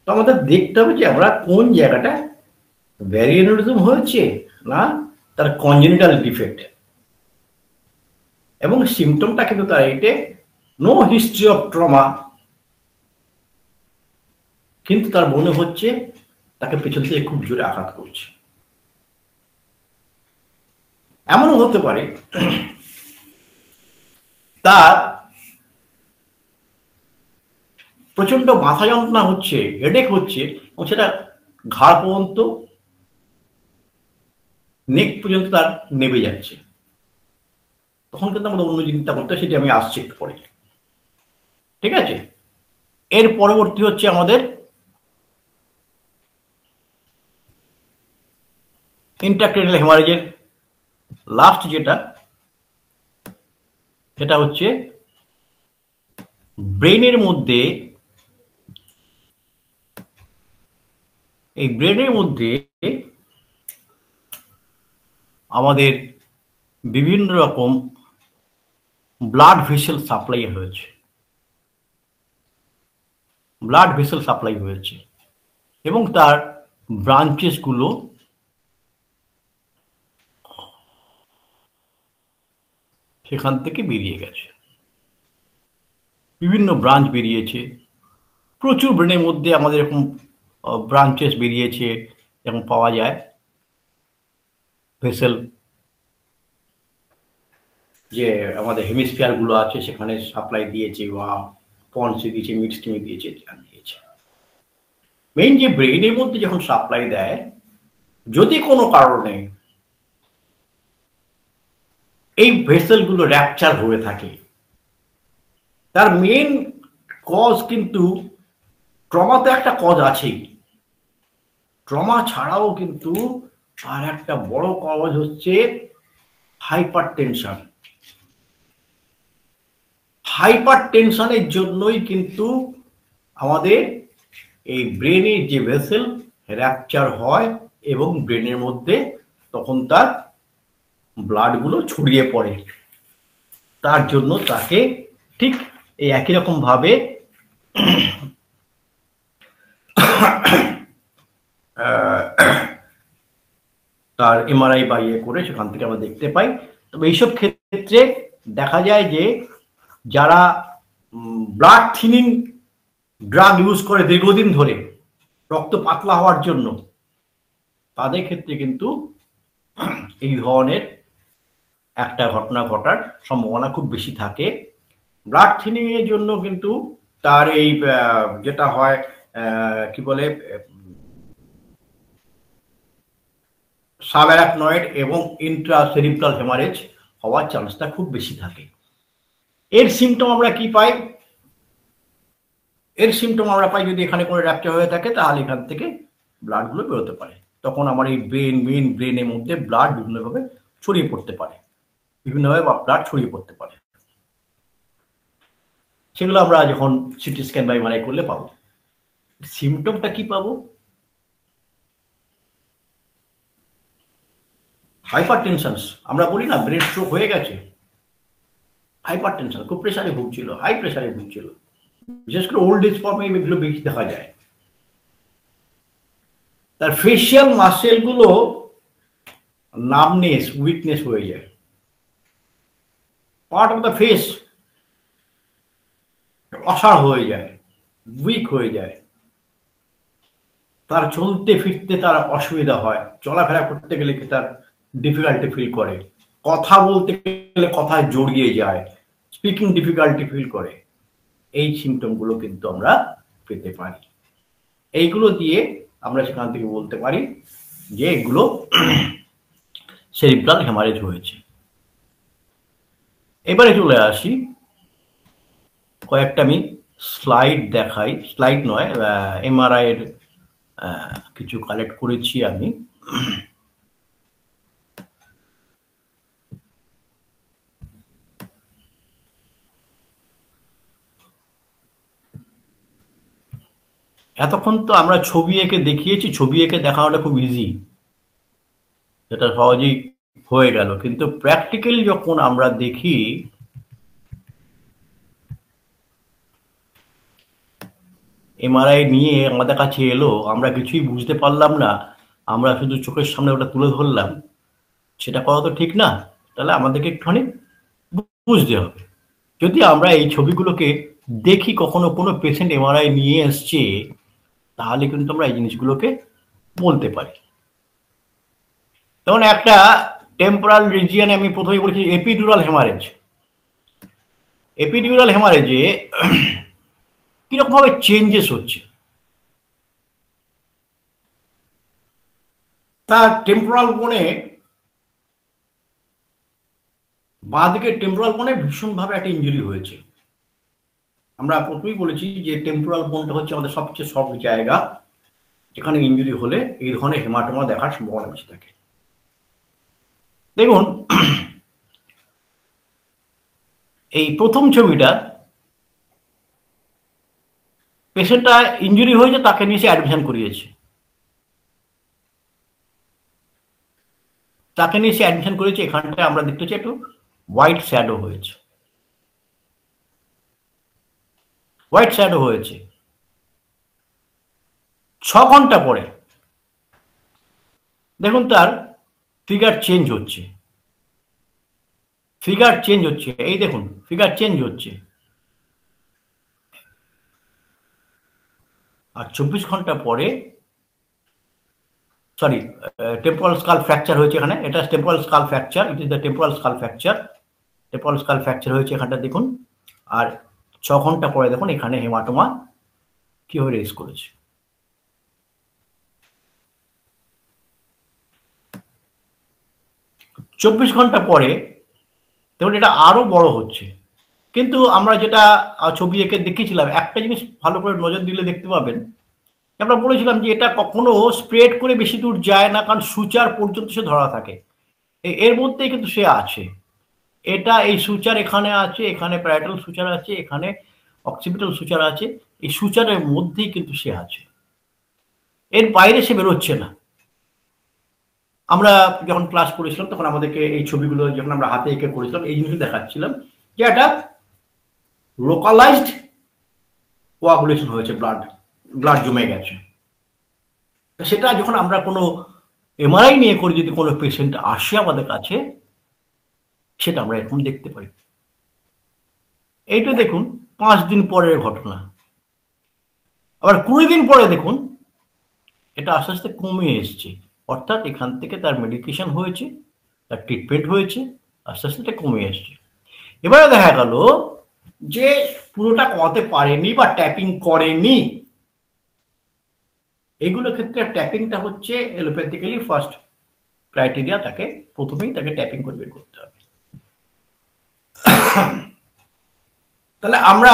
তো আমাদের দেখতে হবে যে আমরা কোন জায়গাটা ভ্যারিয়েন্টিজম হয়েছে না তার কনজেনিটাল ডিফেক্ট, এবং সিমটমটা কিন্তু তার এতে নো হিস্ট্রি অফ ট্রমা, কিন্তু তার মনে হচ্ছে তাকে পেছন থেকে খুব জোরে আঘাত করছে। এমনও হতে পারে তার প্রচন্ড মাথা যন্ত্রণা হচ্ছে, হেডেক হচ্ছে, এবং সেটা ঘাড় পর্যন্ত নেক পর্যন্ত তার নেমে যাচ্ছে। তখন কিন্তু আমাদের অন্য চিন্তা করতে, সেটি আমি আসছি একটু পরে। ঠিক আছে, এর পরবর্তী হচ্ছে আমাদের ইন্ট্রাক্রেনিয়াল হেমারেজের লাস্ট যেটা, সেটা হচ্ছে ব্রেনের মধ্যে, এই ব্রেনের মধ্যে আমাদের বিভিন্ন রকম ব্লাড ভেসেল সাপ্লাই হয়েছে, ব্লাড ভেসেল সাপ্লাই হয়েছে এবং তার ব্রাঞ্চেস গুলো সেখান থেকে বেরিয়ে গেছে, বিভিন্ন ব্রাঞ্চ বেরিয়েছে। প্রচুর ব্রেনের মধ্যে আমাদের এরকম ব্রাঞ্চেস বেরিয়েছে এবং পাওয়া যায় ভেসেল, যে আমাদের হেমিস্ফিয়ার গুলো আছে সেখানে সাপ্লাই দিয়েছে, বা পন্সে দিয়েছে, মিডস্ট্রিমে দিয়েছে, দিয়েছে। মেইন যে ব্রেনের মধ্যে যখন সাপ্লাই দেয়, যদি কোনো কারণে এই ভেসেল গুলো র্যাপচার হয়ে থাকে, তার মেইন কজ কিন্তু ট্রমা তো একটা কজ আছেই, ট্রমা ছাড়াও কিন্তু আর একটা বড় কজ হচ্ছে হাইপার টেনশন। হাইপার টেনশনের জন্যই কিন্তু আমাদের এই ব্রেনের যে ভেসেল র্যাপচার হয় এবং ব্রেনের মধ্যে তখন তার ব্লাড গুলো ছড়িয়ে পড়ে। তার জন্য তাকে ঠিক এই একই রকম ভাবে তার এমআরআই বা ইয়ে করে সেখান থেকে আমরা দেখতে পাই। তবে এইসব ক্ষেত্রে দেখা যায় যে যারা ব্লাড থিনিং ড্রাগ ইউজ করে দীর্ঘদিন ধরে রক্ত পাতলা হওয়ার জন্য, তাদের ক্ষেত্রে কিন্তু এই ধরনের একটা ঘটনা ঘটার সম্ভাবনা খুব বেশি থাকে। ব্লাড থিনিং এর জন্য কিন্তু তার এই যেটা হয় কি বলে সাবঅ্যারাকনয়েড এবং ইন্ট্রাসেরিব্রাল হেমারেজ হওয়ার চান্সটা খুব বেশি থাকে। এর সিমটম আমরা কি পাই? এর সিমটম আমরা পাই যদি এখানে কোনো র্যাপচার হয়ে থাকে, তাহলে এখান থেকে ব্লাড গুলো বেরোতে পারে। তখন আমার এই মেইন ব্রেনের মধ্যে ব্লাড বিভিন্নভাবে ছড়িয়ে পড়তে পারে, বিভিন্নভাবে ব্লাড ছড়িয়ে পড়তে পারে। সেগুলো আমরা যখন সিটি স্ক্যান বা এমআরআই করলে পাবো। সিমটমটা কি পাবো? Hyper tension. আমরা বলি না ব্রেন স্ট্রোক হয়ে গেছে, হাইপার টেনশন, খুব প্রেসারে ভুগছিল, হাই প্রেসারে ভুগছিল। বিশেষ করে ওল্ড এজ ফর্মে এগুলো বেশি দেখা যায়। তার ফেসিয়াল মাসেল গুলো নামনেস, উইকনেস হয়ে যায়, পার্ট অফ দ্য ফেস অসাড় হয়ে যায়, উইক হয়ে যায়। তার চলতে ফিরতে তার অসুবিধা হয়, চলাফেরা করতে গেলে তার ডিফিকাল্টি ফিল করে, কথা বলতে গেলে কথায় জড়িয়ে যায়, স্পিকিং ডিফিকাল্টি ফিল করে। এই সিমটম গুলো কিন্তু আমরা পেতে পারি। এইগুলো দিয়ে আমরা সেখান থেকে বলতে পারি যে এগুলো সেরিব্রাল হেমারেজ হয়েছে। এবারে চলে আসি, কয়েকটা আমি স্লাইড দেখাই, স্লাইড নয়, এমআরআই এর কিছু কালেক্ট করেছি আমি। এতক্ষণ তো আমরা ছবি এঁকে দেখিয়েছি, ছবি এঁকে দেখানোটা খুব ইজি, সেটা সহজেই হয়ে গেল, কিন্তু প্র্যাকটিক্যালি যখন আমরা দেখি এমআরআই নিয়ে আমাদের কাছে এলো, আমরা কিছুই বুঝতে পারলাম না, আমরা শুধু চোখের সামনে ওটা তুলে ধরলাম, সেটা করা তো ঠিক না। তাহলে আমাদেরকে একটুখানি বুঝতে হবে। যদি আমরা এই ছবিগুলোকে দেখি, কখনো কোনো পেশেন্ট এমআরআই নিয়ে এসছে, তাহলে কিন্তু আমরা এই জিনিসগুলোকে বলতে পারি। যেমন একটা টেম্পোরাল রিজিয়নে আমি প্রথমে বলেছি এপিডিউরাল হেমারেজ। এপিডিউরাল হেমারেজে কিরকম ভাবে চেঞ্জেস হচ্ছে, তার টেম্পোরাল বোনে, বাঁদিকে টেম্পোরাল বোনে ভীষণভাবে একটা ইঞ্জুরি হয়েছে। আমরা প্রথমেই বলেছি যে টেম্পোরাল বোনটা হচ্ছে আমাদের সবচেয়ে সব জায়গা যেখানে ইঞ্জুরি হলে এই ধরনের হেমাটোমা দেখার সম্ভাবনা বেশি থাকে। দেখুন এই প্রথম ছবিটা, পেশেন্টটা ইঞ্জুরি হয়েছে, তাকে নিয়ে সে অ্যাডমিশন করিয়েছে, তাকে নিয়ে সে অ্যাডমিশন করেছে। এখানটায় আমরা দেখতে চাই একটু হোয়াইট শ্যাডো হয়েছে, হোয়াইট শ্যাডো হয়েছে। 6 ঘন্টা পরে দেখুন তার ফিগার চেঞ্জ হচ্ছে, ফিগার চেঞ্জ হচ্ছে, এই দেখুন ফিগার চেঞ্জ হচ্ছে। আর 24 ঘন্টা পরে, সরি, টেম্পোরাল স্কাল ফ্র্যাকচার হয়েছে এখানে, এটা temporal skull fracture, it is the temporal skull fracture, temporal skull fracture হয়েছে এখানটা দেখুন। আর 6 ঘন্টা পরে দেখুন এখানে হেমাটোমা কিভাবে রেজ করেছে। চব্বিশ ঘন্টা পরে দেখুন এটা আরো বড় হচ্ছে। কিন্তু আমরা যেটা ছবি এঁকে দেখিয়েছিলাম, একটা জিনিস ভালো করে নজর দিলে দেখতে পাবেন, আমরা বলেছিলাম যে এটা কখনো স্প্রেড করে বেশি দূর যায় না, কারণ সুচার পর্যন্ত সে ধরা থাকে। এর মধ্যেই কিন্তু সে আছে, এটা এই সুচার এখানে আছে, এখানে প্যারাটাল সুচার আছে, এখানে অক্সিপিটাল সুচার আছে, এই সুচারের মধ্যেই কিন্তু সে আছে, এর বাইরে সে বেরোচ্ছে না। আমরা যখন ক্লাস করেছিলাম তখন আমাদেরকে এই ছবিগুলো যখন আমরা হাতে এঁকে করেছিলাম, এই জিনিসটা দেখাচ্ছিলাম যে একটা লোকালাইজড কোয়াগুলেশন হয়েছে, ব্লাড জমে গেছে। সেটা যখন আমরা কোনো এমআরআই নিয়ে করে যদি কোনো পেশেন্ট আসে আমাদের কাছে, সেটা আমরা এরকম দেখতে পাই। এইটা দেখুন 5 দিন পরের ঘটনা। আবার 20 দিন পরে দেখুন এটা আস্তে আস্তে কমে এসছে, অর্থাৎ এখান থেকে তার মেডিকেশন হয়েছে, তার ট্রিটমেন্ট হয়েছে, আস্তে আস্তে এটা কমে এসছে। এবারে দেখা গেল যে পুরোটা কমাতে পারেনি বা ট্যাপিং করেনি। এগুলোর ক্ষেত্রে ট্যাপিংটা হচ্ছে এলোপ্যাথিক্যালি ফার্স্ট ক্রাইটেরিয়া, তাকে প্রথমেই তাকে ট্যাপিং করে বের করতে হবে। তাহলে আমরা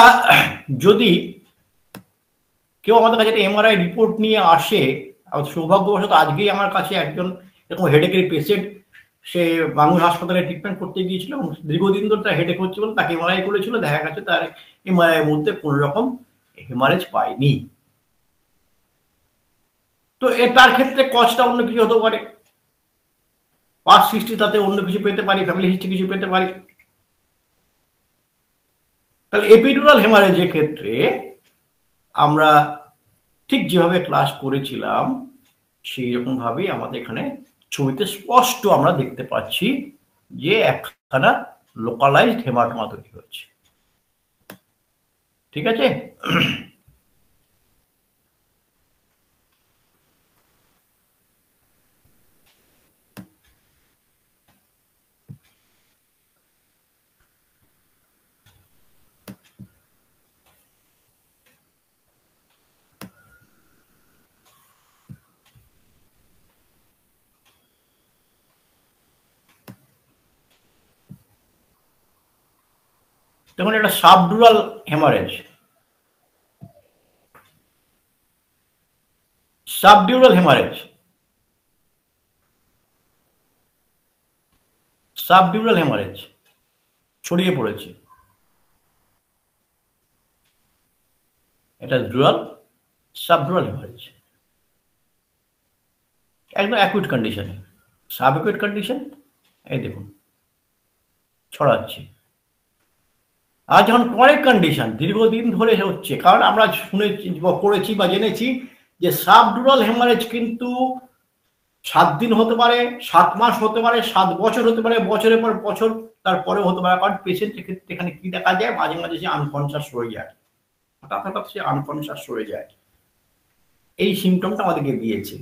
যদি কেউ আমাদের কাছে একটা এমআরআই রিপোর্ট নিয়ে আসে, সৌভাগ্যবশত আজকেই আমার কাছে একজন এরকম হেডেকের পেশেন্ট, সে বাঙুর হাসপাতালে ট্রিটমেন্ট করতে গিয়েছিল, দীর্ঘদিন ধরে তার হেডেক হচ্ছে বলে তাকে এমআরআই করেছিল, দেখা গেছে তার এমআরআই এর মধ্যে কোনো রকম হেমারেজ পায়নি। তো তার ক্ষেত্রে কজটা অন্য কিছু হতে পারে, পাস্ট হিস্ট্রি তাতে অন্য কিছু পেতে পারি, ফ্যামিলি হিস্ট্রি কিছু পেতে পারি। তাহলে এপিডুরাল হেমারেজের ক্ষেত্রে আমরা ঠিক যেভাবে ক্লাস করেছিলাম সেই রকম ভাবেই আমাদের এখানে ছবিতে স্পষ্ট আমরা দেখতে পাচ্ছি যে একখানা লোকালাইজড হেমাটোমা তৈরি হচ্ছে। ঠিক আছে, দেখুন এটা subdural haemorrhage, subdural haemorrhage. Subdural haemorrhage ছড়িয়ে পড়েছে, এটা ডুরাল সাবডুরাল হেমারেজ, একদম অ্যাকুইট কন্ডিশনে। সাব অ্যাকুইট কন্ডিশন এই দেখুন ছড়াচ্ছে। আর যখন ক্রনিক কন্ডিশন দীর্ঘদিন ধরে হচ্ছে, কারণ আমরা শুনেছি করেছি বা জেনেছি যে সাবডুরাল হেমারেজ কিন্তু 7 দিন হতে পারে, 7 মাস হতে পারে, 7 বছর হতে পারে, বছরের পর বছর তারপরেও হতে পারে। কারণ পেশেন্টের ক্ষেত্রে এখানে কি দেখা যায়, মাঝে মাঝে সে আনকনশাস হয়ে যায়, হঠাৎ হঠাৎ সে আনকনশাস হয়ে যায়। এই সিমটমটা আমাদেরকে দিয়েছে,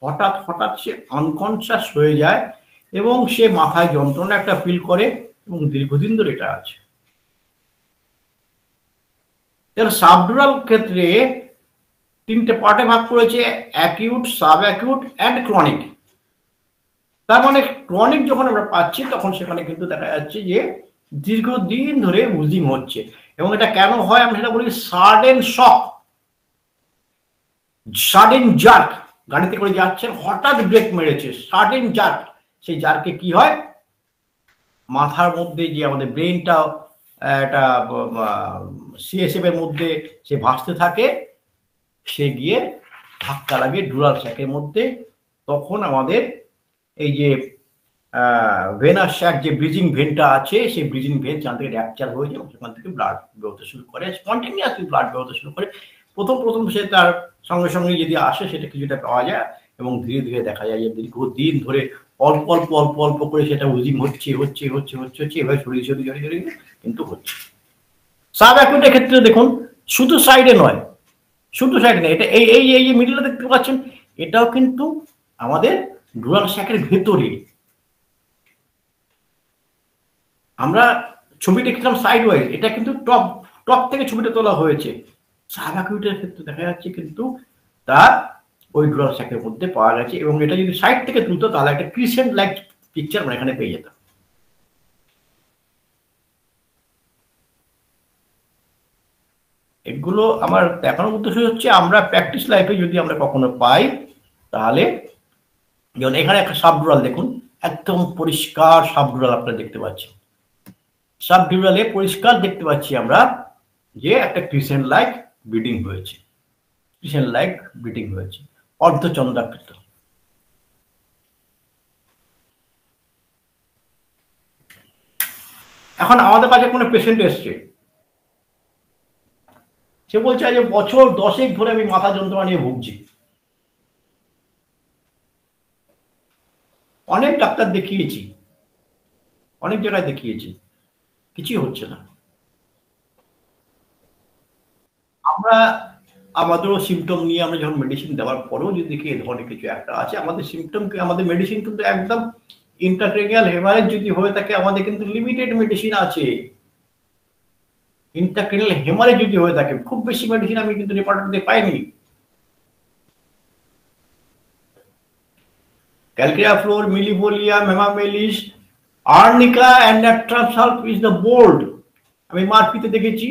হঠাৎ হঠাৎ সে আনকনশাস হয়ে যায় এবং সে মাথায় যন্ত্রণা একটা ফিল করে এবং দীর্ঘদিন ধরে এটা আছে। সাবডুরাল ক্ষেত্রে 3টে পার্টে ভাগ করেছে, acute, sub acute and chronic. তার মানে ক্রনিক যখন আমরা পাচ্ছি তখন সেখানে কিন্তু দেখা যাচ্ছে যে দীর্ঘদিন ধরে উজিং হচ্ছে। এবং এটা কেন হয় আমরা সেটা বলি সাডেন শক, সাডেন জার্ক। গাড়িতে করে যাচ্ছেন, হঠাৎ ব্রেক মেরেছে, সাডেন জার্ক। সেই জার্কে কি হয়, মাথার মধ্যে যে আমাদের ব্রেনটা একটা সিএসএফ এর মধ্যে সে ভাসতে থাকে, সে গিয়ে ধাক্কা লাগে ডুরাল স্যাকের মধ্যে। তখন আমাদের এই যে ভেনাস স্যাক যে ব্রিজিং ভেনটা আছে, সেই ব্রিজিং ভেন সেখান থেকে র্যাপচার হয়ে যায়, সেখান থেকে ব্লাড বেরোতে শুরু করে, স্পন্টেনিয়াসলি ব্লাড বেরোতে শুরু করে। প্রথম সে তার সঙ্গে সঙ্গে যদি আসে সেটা কিছুটা পাওয়া যায় এবং ধীরে ধীরে দেখা যায় যে দীর্ঘদিন ধরে অল্প অল্প অল্প অল্প করে সেটা উজিং হচ্ছে এভাবে ছড়িয়ে কিন্তু হচ্ছে। সাব অ্যাকিউটের ক্ষেত্রে দেখুন শুধু সাইডে নয়, শুধু সাইডে নয়, এটা এই এই এই মিডলে দেখতে পাচ্ছেন, এটাও কিন্তু আমাদের ডুরাল স্যাকের ভেতরে। আমরা ছবি দেখছিলাম সাইড ওয়াইজ, এটা কিন্তু টপ থেকে ছবিটা তোলা হয়েছে। সাব অ্যাকিউটের ক্ষেত্রে দেখা যাচ্ছে কিন্তু তার ওই ডুরাল স্যাকের মধ্যে পাওয়া গেছে, এবং এটা যদি সাইড থেকে তুলতো তাহলে একটা ক্রিসেন্ট লাইক পিকচার আমরা এখানে পেয়ে যেতাম। এগুলো আমার দেখানোর উদ্দেশ্য হচ্ছে আমরা প্র্যাকটিস লাইফে যদি আমরা কখনো পাই তাহলে, যেমন এখানে একটা সাবডুরাল দেখুন, একদম পরিষ্কার সাবডুরাল আপনারা দেখতে পাচ্ছেন। সাবডিউরালে পরিষ্কার দেখতে পাচ্ছি আমরা যে একটা ক্রিসেন্ট লাইক ব্লিডিং হয়েছে, ক্রিসেন্ট লাইক ব্লিডিং হয়েছে, অর্ধচন্দ্রাকৃত। এখন আমাদের কাছে কোনো পেশেন্ট এসছে, সে বলছে যে বছর 10 ধরে আমি মাথা যন্ত্রণা নিয়ে ভুগছি, অনেক ডাক্তার দেখিয়েছি, অনেক জায়গায় দেখিয়েছি, কিছুই হচ্ছে না। আমরা আমাদেরও সিমটম নিয়ে আমরা যখন মেডিসিন দেওয়ার পরেও যদি দেখি এই ধরনের কিছু একটা আছে, আমাদের সিমটমকে আমাদের মেডিসিন কিন্তু একদম ইন্ট্রাক্রেনিয়াল হেমারেজ যদি হয়ে থাকে আমাদের কিন্তু লিমিটেড মেডিসিন আছে। ইন্ট্রাক্রেনিয়াল হেমারেজ যদি হয়ে থাকে খুব বেশি মেডিসিন আমি কিন্তু ডিপার্টমেন্টে পাইনি। Calcarea fluor, millefolium, hamamelis, arnica and natrum sulph is the bold. আমি মারপিতে দেখেছি,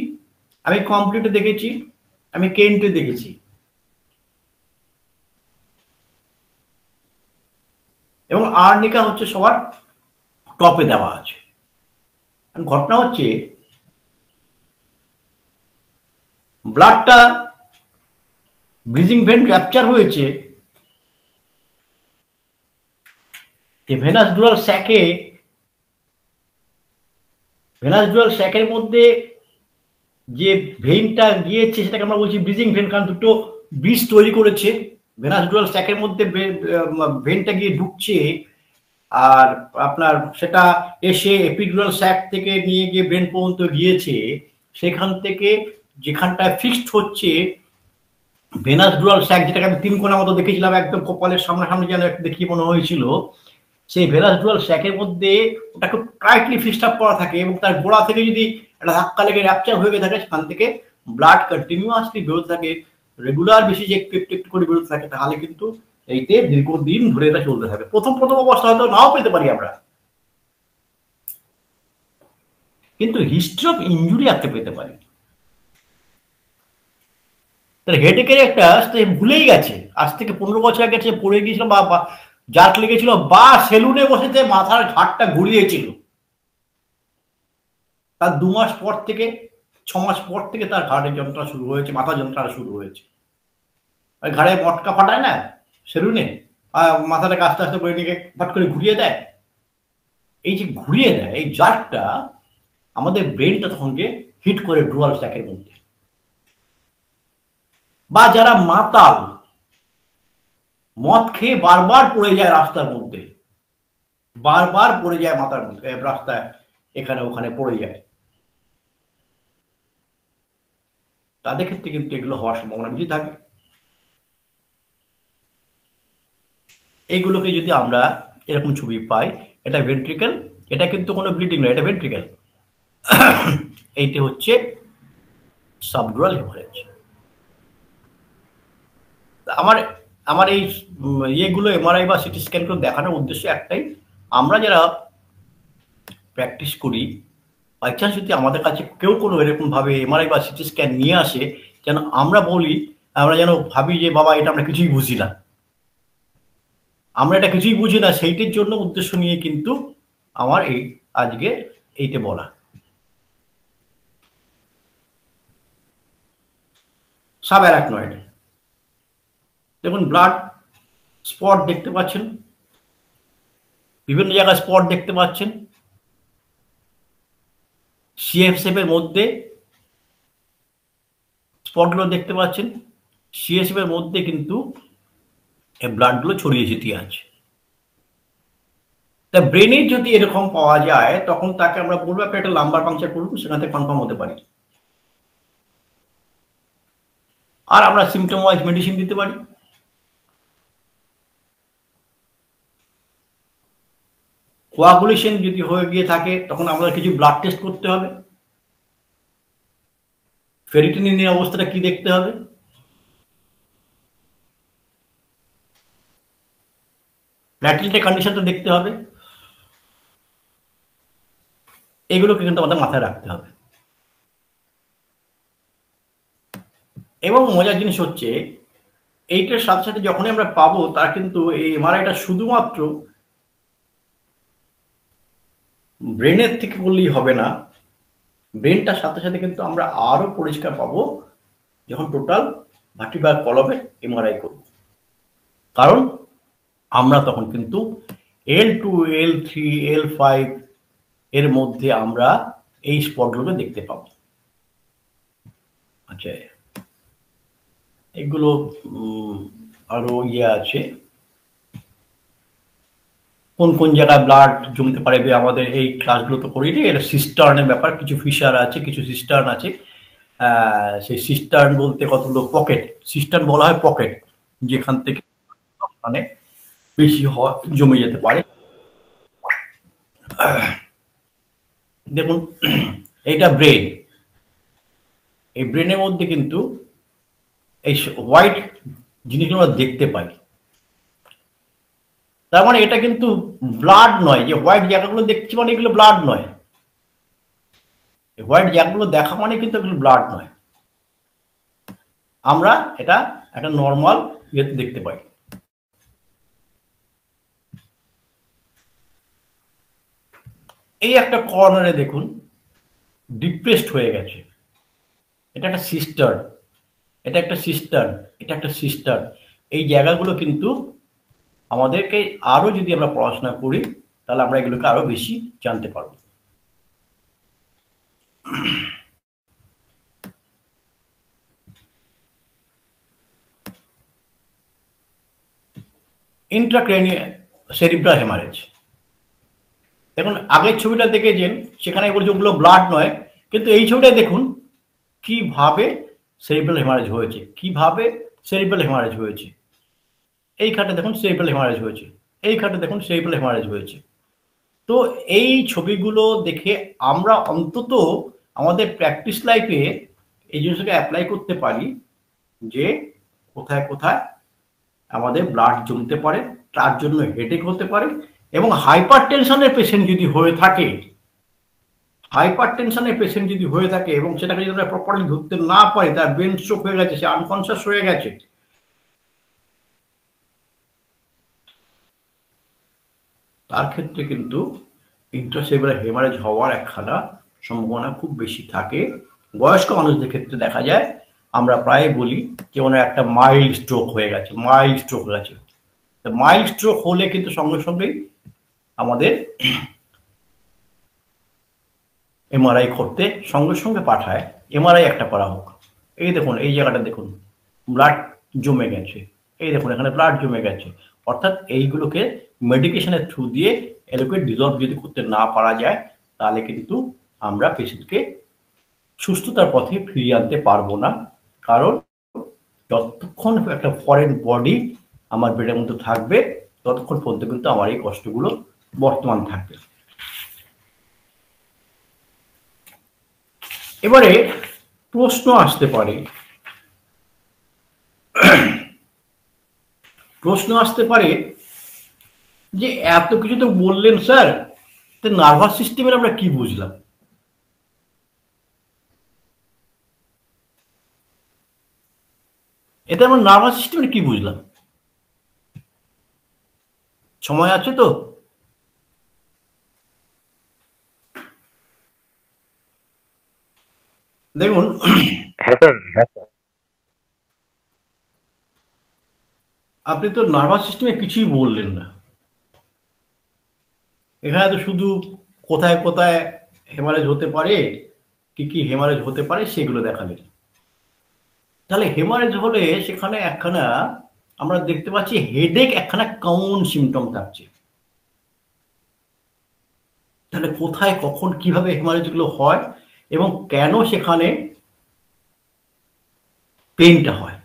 আমি কমপ্লিটে দেখেছি, আমি কেন্টে দেখেছি। এবং আর্নিকা হচ্ছে সবার টপে দেওয়া আছে। ঘটনা হচ্ছে ব্লাডটা ব্রিজিং ভেন ক্যাপচার হয়েছে, ভেনাস ডুরাল স্যাকের মধ্যে যে ভেইনটা গিয়েছে সেটাকে আমরা বলছি ব্রিজিং ভেন, কারণ দুটো ব্রিজ তৈরি করেছে। ভেনাস ডুরাল স্যাকের মধ্যে ভেনটা গিয়ে ঢুকছে, আর আপনার সেটা এসে এপিডুরাল স্যাক থেকে নিয়ে গিয়ে ব্রেন পর্যন্ত গিয়েছে। সেখান থেকে যেখানটায় ফিক্সড হচ্ছে ভেনাস ডুরাল স্যাক, যেটাকে আমি 3 কোণার মতো দেখেছিলাম, একদম কপালের সামনাসামনি যেন একটা দেখিয়ে মনে হয়েছিল, সেই ভেনাস ডুরাল স্যাকের মধ্যে ওটা খুব টাইটলি ফিক্সড আপ করা থাকে এবং তার গোড়া থেকে যদি একটা ধাক্কা লেগে র্যাপচার হয়ে গিয়ে থাকে সেখান থেকে ব্লাড কন্টিনিউয়াসলি বেরোতে থাকে, রেগুলার বেশি যে একটু একটু করে বেরোতে থাকে, তাহলে কিন্তু এইতে দীর্ঘদিন ধরে এটা চলতে থাকে। প্রথম অবস্থা হয়তো নাও পেতে পারি আমরা, কিন্তু হিস্ট্রি অফ ইনজুরি একটা পেতে পারি। তার হেডেকের একটা ভুলেই গেছে, আজ থেকে 15 বছর আগে সে পড়ে গিয়েছিল বা জার্ক লেগেছিল বা সেলুনে বসেতে মাথার ঘাটটা ঘুরিয়েছিল, তার 2 মাস পর থেকে 6 মাস পর থেকে তার ঘাড়ের যন্ত্রণা শুরু হয়েছে, মাথা যন্ত্রণা শুরু হয়েছে। ঘাড়ে মটকা ফাটায় না সেলুনে, মাথাটাকে আস্তে আস্তে করে নিয়ে ফট করে ঘুরিয়ে দেয়। এই যে ঘুরিয়ে দেয় এই জার্কটা আমাদের ব্রেনটা তখনকে হিট করে ডুয়াল স্ট্যাকের মধ্যে। বা যারা মাতাল, মদ খেয়ে বারবার পড়ে যায় রাস্তার মধ্যে, বারবার পড়ে যায় মাথার মধ্যে, রাস্তায় এখানে ওখানে পড়ে যায়, তাদের ক্ষেত্রে কিন্তু এগুলো হওয়ার সম্ভাবনা বেশি থাকে। এইগুলোকে যদি আমরা এরকম ছবি পাই, এটা ভেন্ট্রিকেল, এটা কিন্তু কোনো ব্লিডিং নয়, এটা ভেন্ট্রিকেল। এইটা হচ্ছে সাবডুরাল হেমারেজ। আমার এই ইয়েগুলো এমআরআই বা সিটি স্ক্যানগুলো দেখানোর উদ্দেশ্য একটাই, আমরা যারা প্র্যাকটিস করি বাই চান্স যদি আমাদের কাছে কেউ কোনো এরকম ভাবে এমআরআই বা সিটি স্ক্যান নিয়ে আসে, যেন আমরা বলি, আমরা যেন ভাবি যে বাবা এটা আমরা কিছুই বুঝি না, আমরা এটা কিছুই বুঝি না, সেইটির জন্য উদ্দেশ্য নিয়ে কিন্তু আমার এই আজকে এইটা বলা। সাবঅ্যারাকনয়েড, দেখুন ব্লাড স্পট দেখতে পাচ্ছেন, বিভিন্ন জায়গায় স্পট দেখতে পাচ্ছেন, সিএফএফ এর মধ্যে স্পটগুলো দেখতে পাচ্ছেন, সিএসএফ এর মধ্যে কিন্তু এই ব্লাডগুলো ছড়িয়ে ছিটিয়ে আছে। তা ব্রেনে যদি এরকম পাওয়া যায় তখন তাকে আমরা বলবো আপনি একটা লাম্বার পাংচার করুন, সেখান থেকে কনফার্ম হতে পারি। আর আমরা সিমটম ওয়াইজ মেডিসিন দিতে পারি। কোয়াগুলেশন যদি হয়ে গিয়ে থাকে তখন আমাদের কিছু ব্লাড টেস্ট করতে হবে, ফেরিটিনিনের অবস্থাটা কি দেখতে হবে, প্ল্যাটিলেটের কন্ডিশনটা দেখতে হবে, এগুলোকে কিন্তু আমাদের মাথায় রাখতে হবে। এবং মজার জিনিস হচ্ছে এইটার সাথে সাথে যখনই আমরা পাবো তার কিন্তু এই এমআরআইটা শুধুমাত্র ব্রেনের থেকে বললেই হবে না, ব্রেনটার সাথে সাথে কিন্তু আমরা আরো পরিষ্কার পাবো যখন টোটাল ভার্টিব্রাল কলামের এমআরআই করব। কারণ আমরা তখন কিন্তু L2, L3, L5 এর মধ্যে আমরা এই স্পটগুলোকে দেখতে পাবো। আচ্ছা, এগুলো আরো ইয়ে আছে, কোন কোন জায়গায় ব্লাড জমতে পারে আমাদের এই ক্লাসগুলো তো করি, এটা সিস্টার্নের ব্যাপার, কিছু ফিশার আছে, কিছু সিস্টার্ন আছে। সেই সিস্টার্ন বলতে কতগুলো পকেট, সিস্টার্ন বলা হয় পকেট, যেখান থেকে মানে বেশি জমে যেতে পারে। দেখুন এইটা ব্রেন, এই ব্রেনের মধ্যে কিন্তু এই হোয়াইট জিনিসগুলো আমরা দেখতে পাই। তার মানে এটা কিন্তু ব্লাড নয়, যে হোয়াইট জায়গাগুলো দেখছি মানে এগুলো ব্লাড নয়, হোয়াইট জায়গাগুলো দেখা মানে কিন্তু এগুলো ব্লাড নয়, আমরা এটা একটা নর্মাল ইয়েতে দেখতে পাই। এই একটা কর্নারে দেখুন ডিপ্রেসড হয়ে গেছে, এটা একটা সিস্টার্ন, এটা একটা সিস্টার্ন, এটা একটা সিস্টার্ন। এই জায়গাগুলো কিন্তু আমাদেরকে আরো যদি আমরা পড়াশোনা করি তাহলে আমরা এগুলোকে আরো বেশি জানতে পারবো। ইন্ট্রাক্রেনিয়াল সেরিব্রাল হেমারেজ, দেখুন আগের ছবিটা দেখেছেন সেখানে বলছে ওগুলো ব্লাড নয়, কিন্তু এই ছবিটা দেখুন কিভাবে সেরিব্রাল হেমারেজ হয়েছে, কিভাবে সেরিব্রাল হেমারেজ হয়েছে। এই খাটে দেখুন সেরিব্রাল হেমারেজ হয়েছে, এই খাটে দেখুন সেরিব্রাল হেমারেজ হয়েছে। তো এই ছবিগুলো দেখে আমরা অন্তত আমাদের প্র্যাকটিস লাইফে এই জিনিসটাকে অ্যাপ্লাই করতে পারি যে কোথায় কোথায় আমাদের ব্লাড জমতে পারে, তার জন্য হেডেক হতে পারে। এবং হাইপার টেনশনের পেশেন্ট যদি হয়ে থাকে, হাইপার টেনশনের পেশেন্ট যদি হয়ে থাকে এবং সেটাকে যদি আমরা প্রপারলি ধরতে না পারি, তার ব্রেন স্ট্রোক হয়ে গেছে, সে আনকনসিয়াস হয়ে গেছে, তার ক্ষেত্রে কিন্তু ইন্ট্রাসেলুলার হেমারেজ হওয়ার একখানা সম্ভাবনা খুব বেশি থাকে। বয়স্ক মানুষদের ক্ষেত্রে দেখা যায়, আমরা প্রায় বলি যে ওনার একটা মাইল্ড স্ট্রোক হয়ে গেছে, মাইল্ড স্ট্রোক হয়ে গেছে। মাইল্ড স্ট্রোক হলে কিন্তু সঙ্গে সঙ্গেই আমাদের এমআরআই করতে সঙ্গে সঙ্গে পাঠায়, এমআরআই একটা করা হোক। এই দেখুন, এই জায়গাটা দেখুন, ব্লাড জমে গেছে, এই দেখুন এখানে ব্লাড জমে গেছে। অর্থাৎ এইগুলোকে মেডিকেশনের থ্রু দিয়ে এলোকে ডিজলভ যদি করতে না পারা যায়, তাহলে কিন্তু আমরা পেশেন্টকে সুস্থতার পথে ফিরিয়ে আনতে পারবো না। কারণ যতক্ষণ একটা ফরেন বডি আমার ব্রেনের মধ্যে থাকবে, ততক্ষণ পর্যন্ত কিন্তু আমার এই কষ্টগুলো বর্তমান থাকবে। এবারে প্রশ্ন আসতে পারে, যে এত কিছু তো বললেন স্যার, নার্ভাস সিস্টেমের আমরা কি বুঝলাম? এতে আমরা নার্ভাস সিস্টেমের কি বুঝলাম? সময় আছে তো? দেখুন, আপনি তো নার্ভাস সিস্টেমে কিছুই বললেন না। এখানে তো শুধু কোথায় কোথায় হেমারেজ হতে পারে, কি কি হেমারেজ হতে পারে সেগুলো দেখালেন। তাহলে হেমারেজ হলে সেখানে একখানা আমরা দেখতে পাচ্ছি হেডেক একখানা কমন সিমটম থাকছে। তাহলে কোথায় কখন কিভাবে হেমারেজ গুলো হয় এবং কেন সেখানে পেইনটা হয়,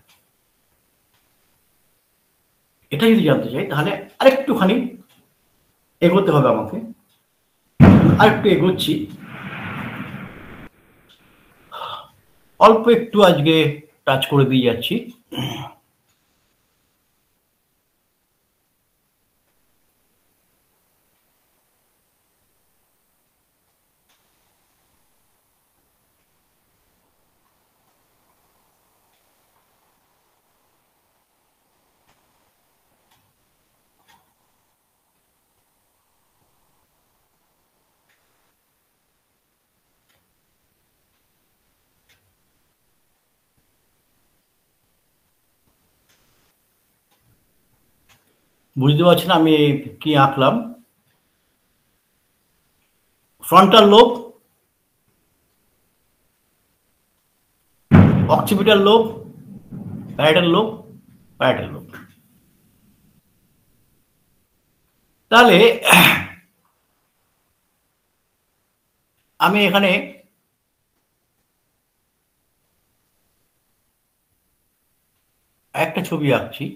এটা যদি জানতে চাই তাহলে আরেকটুখানি এগোতে হবে আমাকে। আরেকটু এগোচ্ছি, অল্প একটু আজকে টাচ করে দিয়ে যাচ্ছি। বুঝতে পারছেন আমি কি আঁকলাম? Frontal lobe, occipital lobe, parietal lobe, parietal lobe. তাহলে আমি এখানে একটা ছবি আঁকছি।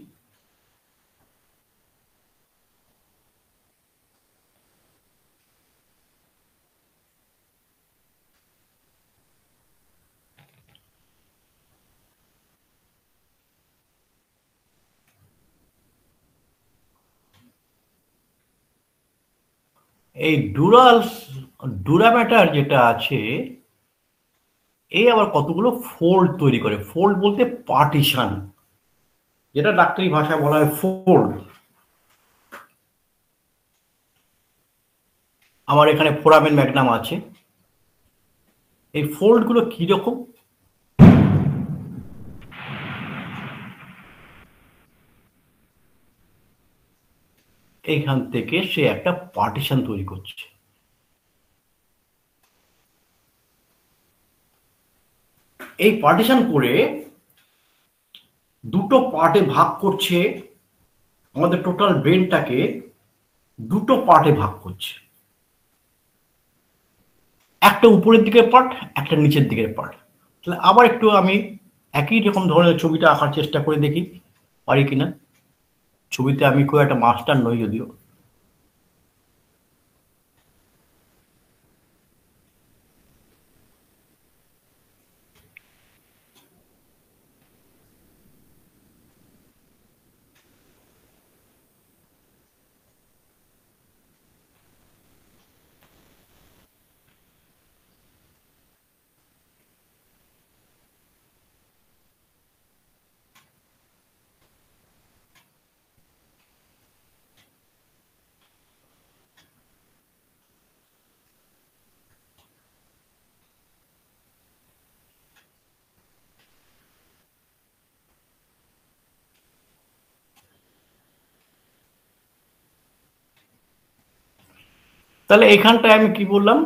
এই ডুরাম্যাটার যেটা আছে, এই আবার কতগুলো ফোল্ড তৈরি করে। ফোল্ড বলতে পার্টিশন, যেটা ডাক্তারি ভাষায় বলা হয় ফোল্ড। আমার এখানে ফোরামেন ম্যাগনাম আছে। এই ফোল্ড গুলো কিরকম? এইখান থেকে সে একটা পার্টিশন তৈরি করছে। এই পার্টিশন করে দুটো পার্টে ভাগ করছে, আমাদের টোটাল ব্রেনটাকে দুটো পার্টে ভাগ করছে। একটা উপরের দিকের পার্ট, একটা নিচের দিকের পার্ট। তাহলে আবার একটু আমি একই রকম ধরনের ছবিটা আঁকার চেষ্টা করে দেখি পারি কিনা। ছবিতে আমি খুব একটা মাস্টার নই যদিও। তাহলে এখানটায় আমি কি বললাম,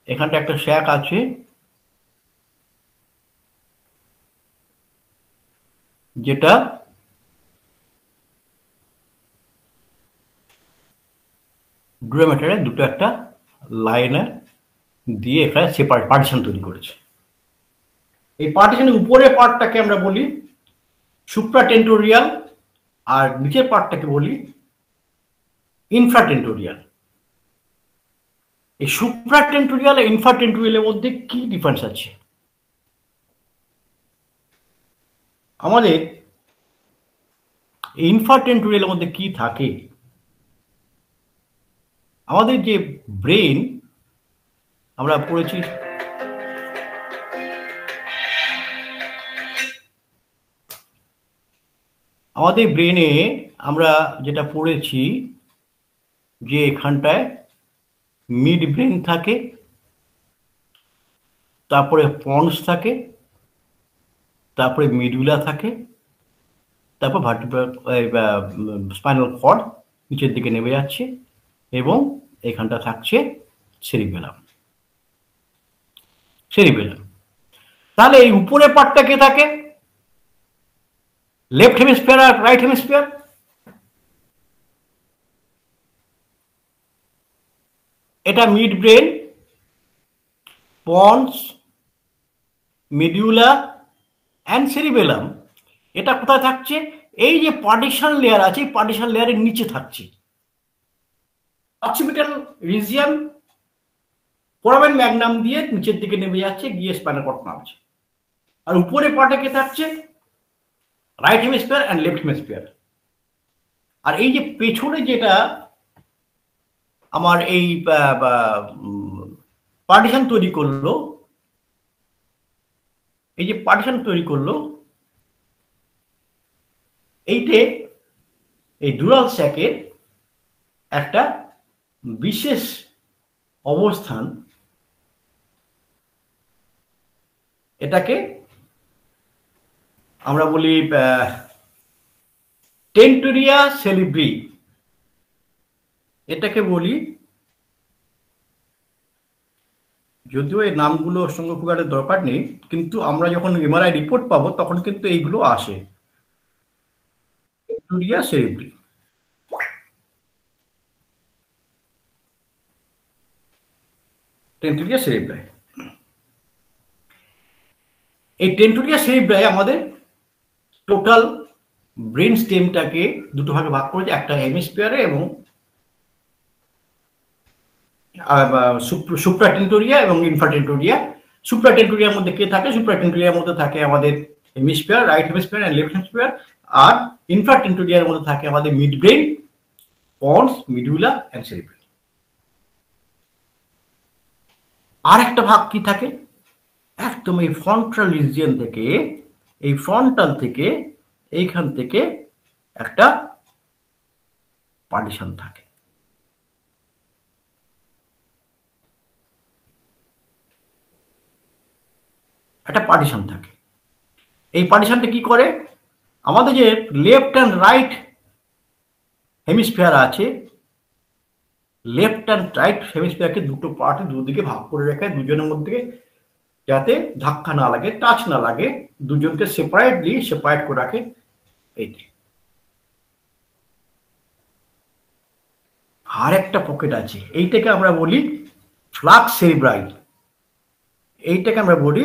এখানটা একটা শ্যাক আছে, যেটা ডুরামেটারে দুটো একটা লাইনে দিয়ে এখানে সেপারেট পার্টিশন তৈরি করেছে। এই পার্টিশনের উপরের পার্টটাকে আমরা বলি সুপ্রাটেন্টোরিয়াল, আর নিচের পার্টটাকে বলি ইনফ্রাটেন্টোরিয়াল। এই সুপ্রাটেন্টোরিয়াল আর ইনফ্রাটেন্টোরিয়ালের মধ্যে কি ডিফারেন্স আছে? আমাদের ইনফ্রাটেন্টোরিয়ালের মধ্যে কি থাকে? আমাদের যে ব্রেন আমরা পড়েছি, আমাদের ব্রেনে আমরা যেটা পড়েছি যে এখানটায় মিড ব্রেন থাকে, তারপরে পন্স থাকে, তারপরে মিডুলা থাকে, তারপর স্পাইনাল কর্ড নিচের দিকে নেমে যাচ্ছে, এবং এখানটা থাকছে সেরিবেলাম। তাহলে এই উপরের পার্টটা কে থাকে? লেফট হেমিস্ফিয়ার আর রাইট হেমিস্ফিয়ার। এটা mid brain, pons, medulla and cerebellum. এটা কোথায় থাকছে? এই যে পার্টিশন লেয়ার আছে, পার্টিশন লেয়ারের নিচে থাকছে। অক্সিপিটাল রিজিয়ন ফোরামেন ম্যাগনাম দিয়ে নিচের দিকে নেমে যাচ্ছে, গিয়ে স্পাইনাল কর্ড নামছে। আর উপরে পার্টে কে থাকছে? Right hemisphere and left hemisphere. আর এই যে পেছনে যেটা আমার এই পার্টিশন তৈরি করলো, এই যে পার্টিশন তৈরি করলো, এইটে এই ডুরাল স্যাকের একটা বিশেষ অবস্থান, এটাকে আমরা বলি টেন্টোরিয়া সেরিব্রি। এটাকে বলি, যদিও এই নামগুলোর সঙ্গে খুব একটা দরকার নেই, কিন্তু আমরা যখন এমআরআই রিপোর্ট পাবো তখন কিন্তু এইগুলো আসে, টেন্টোরিয়া সেরিব্রি। টেন্টোরিয়া সেরিব্রাই, এই টেন্টোরিয়া সেরিব্রাই আমাদের টোটাল ব্রেন স্টেমটাকে দুটো ভাগে ভাগ করেছে, একটা হেমিস্ফিয়ারে এবং সুপ্রাটেন্টোরিয়া এবং ইনফ্রাটেন্টোরিয়া। সুপ্রাটেন্টোরিয়ার মধ্যে কে থাকে? সুপ্রাটেন্টোরিয়ার মধ্যে থাকে আমাদের hemisphere, right hemisphere and left hemisphere. আর ইনফ্রাটেন্টোরিয়ার মধ্যে থাকে আমাদের mid brain, pons, medulla and cerebrum. আর একটা ভাগ কি থাকে? একদম এই ফ্রন্টাল রিজিয়ন থেকে, এই ফ্রন্টাল থেকে এইখান থেকে একটা পার্টিশন থাকে। একটা পার্টিশন থাকে। এই পার্টিশনটা কি করে? আমাদের যে লেফট অ্যান্ড রাইট হেমিস্ফিয়ার আছে, লেফট অ্যান্ড রাইট হেমিস্ফিয়ারকে দুটো পার্টে দুদিকে ভাগ করে রেখে দুজনের মধ্যে যাতে ধাক্কা না লাগে, টাচ না লাগে, দুজনকে সেপারেট করে রাখে। এইটি আর একটা পকেট আছে, এইটাকে আমরা বলি ফ্লাক্স সেরিব্রাই। এইটাকে আমরা বলি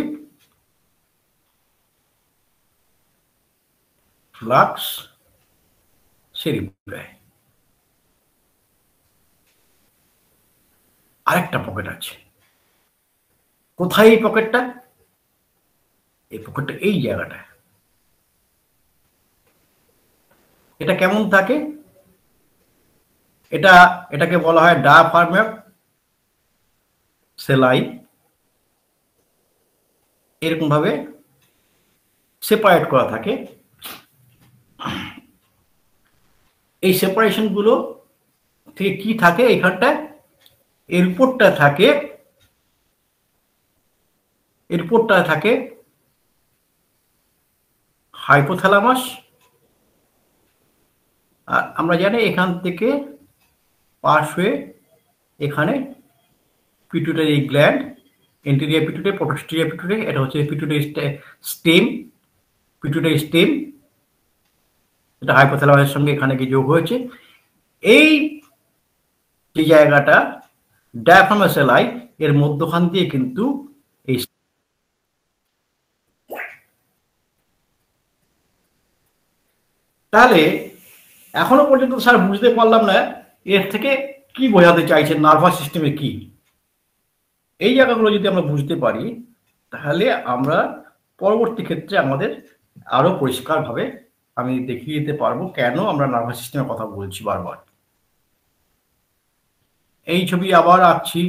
ফ্লাক্স সেরিব্রাই। আরেকটা পকেট আছে। কোথায় এই পকেটটা? এই পকেটটা এই জায়গাটা। এটা কেমন থাকে? এটাকে বলা হয় ডায়াফ্রাগম সেলাই। এরকম ভাবে সেপারেট করা থাকে। এই সেপারেশন গুলো থেকে কি থাকে? এখানটায় এরপোর্টটা থাকে হাইপোথ্যালামাস। আর আমরা জানি এখান থেকে পাস হয়ে এখানে pituitary gland, anterior pituitary, posterior pituitary, এটা হচ্ছে পিটুইটারি স্টেম, পিটুইটারি স্টেম, এটা হাইপোথ্যালামাসের সঙ্গে এখানে গিয়ে যোগ হয়েছে। এই যে জায়গাটা ডায়াফ্রাম সেলাই, এর মধ্যখান দিয়ে কিন্তু এই, তাহলে এখনো পর্যন্ত স্যার বুঝতে পারলাম না এর থেকে কি বোঝাতে চাইছেন, নার্ভাস সিস্টেমে কি। এই জায়গাগুলো যদি আমরা বুঝতে পারি তাহলে আমরা পরবর্তী ক্ষেত্রে আমাদের আরো পরিষ্কারভাবে আমি দেখিয়ে দিতে পারবো কেন আমরা নার্ভাস সিস্টেমের কথা বলছি বারবার। এই ছবি আবার আঁকছি।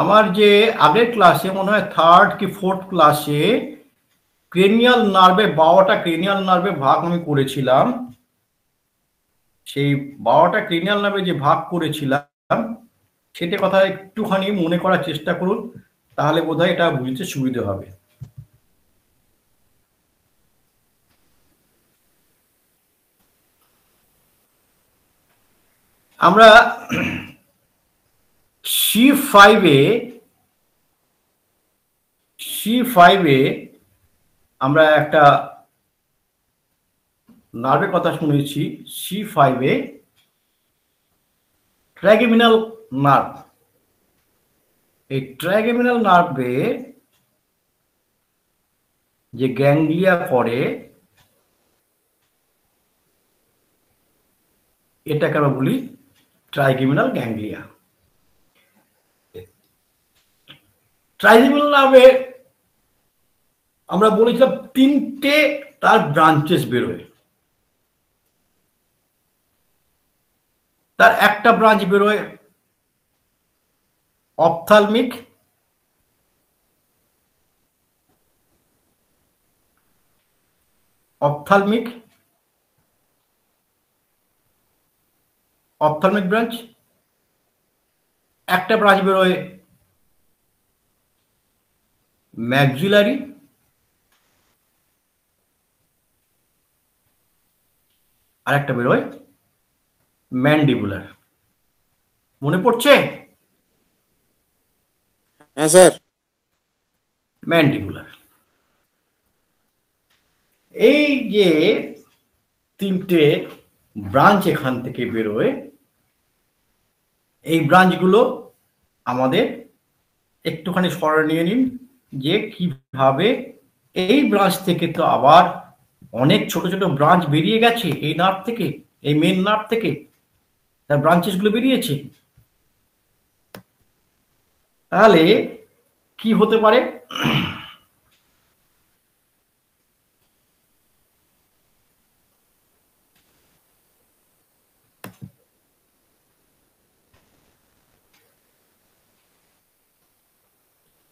আমার যে আগের ক্লাসে মনে হয় 3rd কি 4th ক্লাসে ক্রেনিয়াল নার্ভে, 12টা ক্রেনিয়াল নার্ভে ভাগ আমি করেছিলাম। সেই 12টা ক্রেনিয়াল নার্ভে যে ভাগ করেছিলাম সেটা কথা একটুখানি মনে করার চেষ্টা করুন, তাহলে বোধহয় এটা বুঝতে সুবিধা হবে। আমরা C5-এ আমরা একটা নার্ভের কথা শুনেছি। C5-এ ট্রাইগেমিনাল নার্ভ, এই ট্রাইগেমিনাল নার্ভে যে গ্যাংলিয়া করে এটাকে আমরা বলি ট্রাইগেমিনাল গ্যাংলিয়া। ট্রাইগেমিনাল নার্ভে আমরা বলেছিলাম 3টে তার ব্রাঞ্চেস বেরোয়। তার একটা ব্রাঞ্চ বেরোয় অপথ্যালমিক, অপথ্যালমিক ব্রাঞ্চ, একটা ব্রাঞ্চ বেরোয় ম্যাক্সিলারি, আর একটা বেরোয় ম্যান্ডিবুলার। মনে পড়ছে? হ্যাঁ স্যার। ম্যান্ডিবুলার। এই যে 3টে ব্রাঞ্চ এখান থেকে বেরোয়, এই ব্রাঞ্চগুলো আমাদের একটুখানি স্মরণে নিয়ে নিন যে কিভাবে এই ব্রাঞ্চ থেকে তো আবার অনেক ছোট ছোট ব্রাঞ্চ বেরিয়ে গেছে এই নার্ভ থেকে, এই মেন নার্ভ থেকে তার ব্রাঞ্চেসগুলো বেরিয়েছে। তাহলে কি হতে পারে?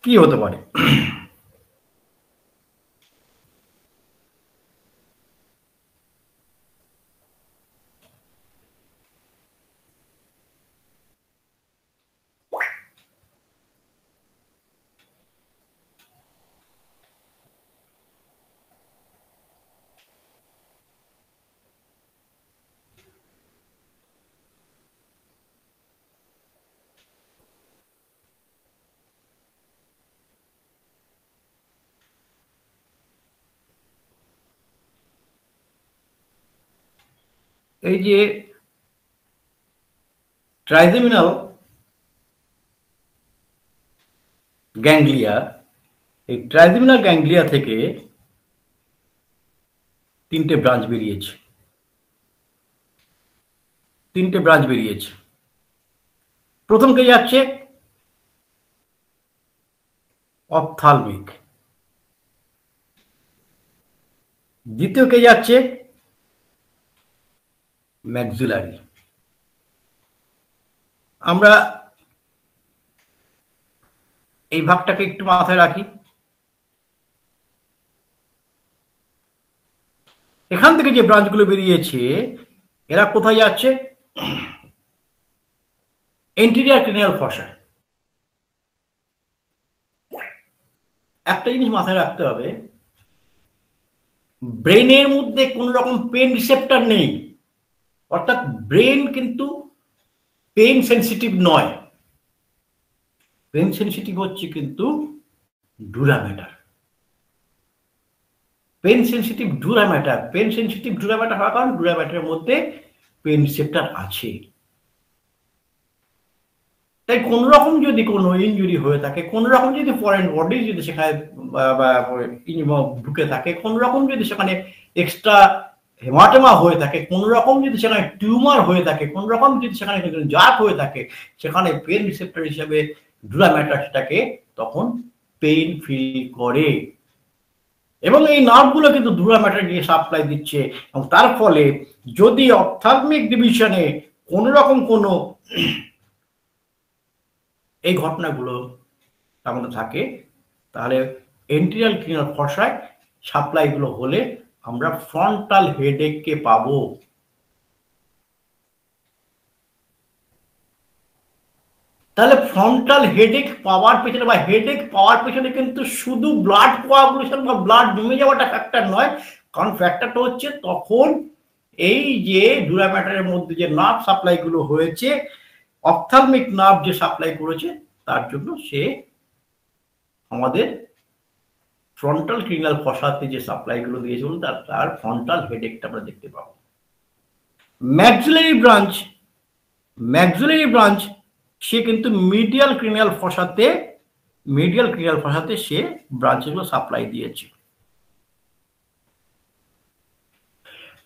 কি হতে পারে? এই যে ট্রাইজেমিনাল গ্যাংলিয়া, এই ট্রাইজেমিনাল গ্যাংলিয়া থেকে 3টে ব্রাঞ্চ বেরিয়েছে, 3টে ব্রাঞ্চ বেরিয়েছে। প্রথম কে যাচ্ছে অপথ্যালমিক, দ্বিতীয় কে যাচ্ছে ম্যাক্সিলারি। আমরা এই ভাগটাকে একটু মাথায় রাখি। এখান থেকে যে ব্রাঞ্চগুলো বেরিয়েছে এরা কোথায় যাচ্ছে? Anterior cranial fossa. একটা জিনিস মাথায় রাখতে হবে, ব্রেনের মধ্যে কোন রকম পেন রিসেপ্টর নেই, অর্থাৎ ব্রেন কিন্তু পেন সেন্সিটিভ নয়। পেন সেন্সিটিভ হচ্ছে কিন্তু dura mater. Pain sensitive dura mater, pain sensitive dura mater হওয়ার কারণ ডুরা ম্যাটারের মধ্যে পেন রিসেপ্টর আছে। তাই কোন রকম যদি কোনো ইনজুরি হয়ে থাকে, কোন রকম যদি ফরেন বডি যদি সেখানে ঢুকে থাকে, কোন রকম যদি সেখানে এক্সট্রা হেমাটোমা হয়ে থাকে, কোন রকম যদি সেখানে টিউমার হয়ে থাকে, কোন রকম যদি সেখানে জাত হয়ে থাকে, সেখানে পেন রিসেপ্টর হিসেবে ডুরা ম্যাটার সেটাকে তখন পেইন ফিল করে। এবং এই নার্ভগুলো কিন্তু ডুরা ম্যাটার দিয়ে সাপ্লাই দিচ্ছে, এবং তার ফলে যদি অপথ্যালমিক ডিভিশনে কোন রকম কোনো এই ঘটনাগুলো তার মধ্যে থাকে, তাহলে এন্টিরিয়াল ক্রিনাল ফসায় সাপ্লাইগুলো হলে আমরা ফ্রন্টাল হেডেককে পাবো। তাহলে ফ্রন্টাল হেডেক পাওয়ার পেছনে বা হেডেক পাওয়ার পেছনে কিন্তু শুধু ব্লাড কোয়াগুলেশন বা ব্লাড জমে যাওয়াটা ফ্যাক্টর নয়, কারণ ফ্যাক্টরটা হচ্ছে তখন এই যে ডুরা ম্যাটারের মধ্যে যে নার্ভ সাপ্লাই গুলো হয়েছে, অপথ্যালমিক নার্ভ যে সাপ্লাই করেছে, তার জন্য সে আমাদের ফ্রন্টাল ক্রিনাল ফসাতে যে সাপ্লাই গুলো দিয়েছিল তার ফ্রন্টাল হেডেকটা আমরা দেখতে পাবো। ম্যাক্সিলারি ব্রাঞ্চ সে কিন্তু মিডিয়াল ক্রিনাল ফসাতে সে ব্রাঞ্চগুলো সাপ্লাই দিয়েছে।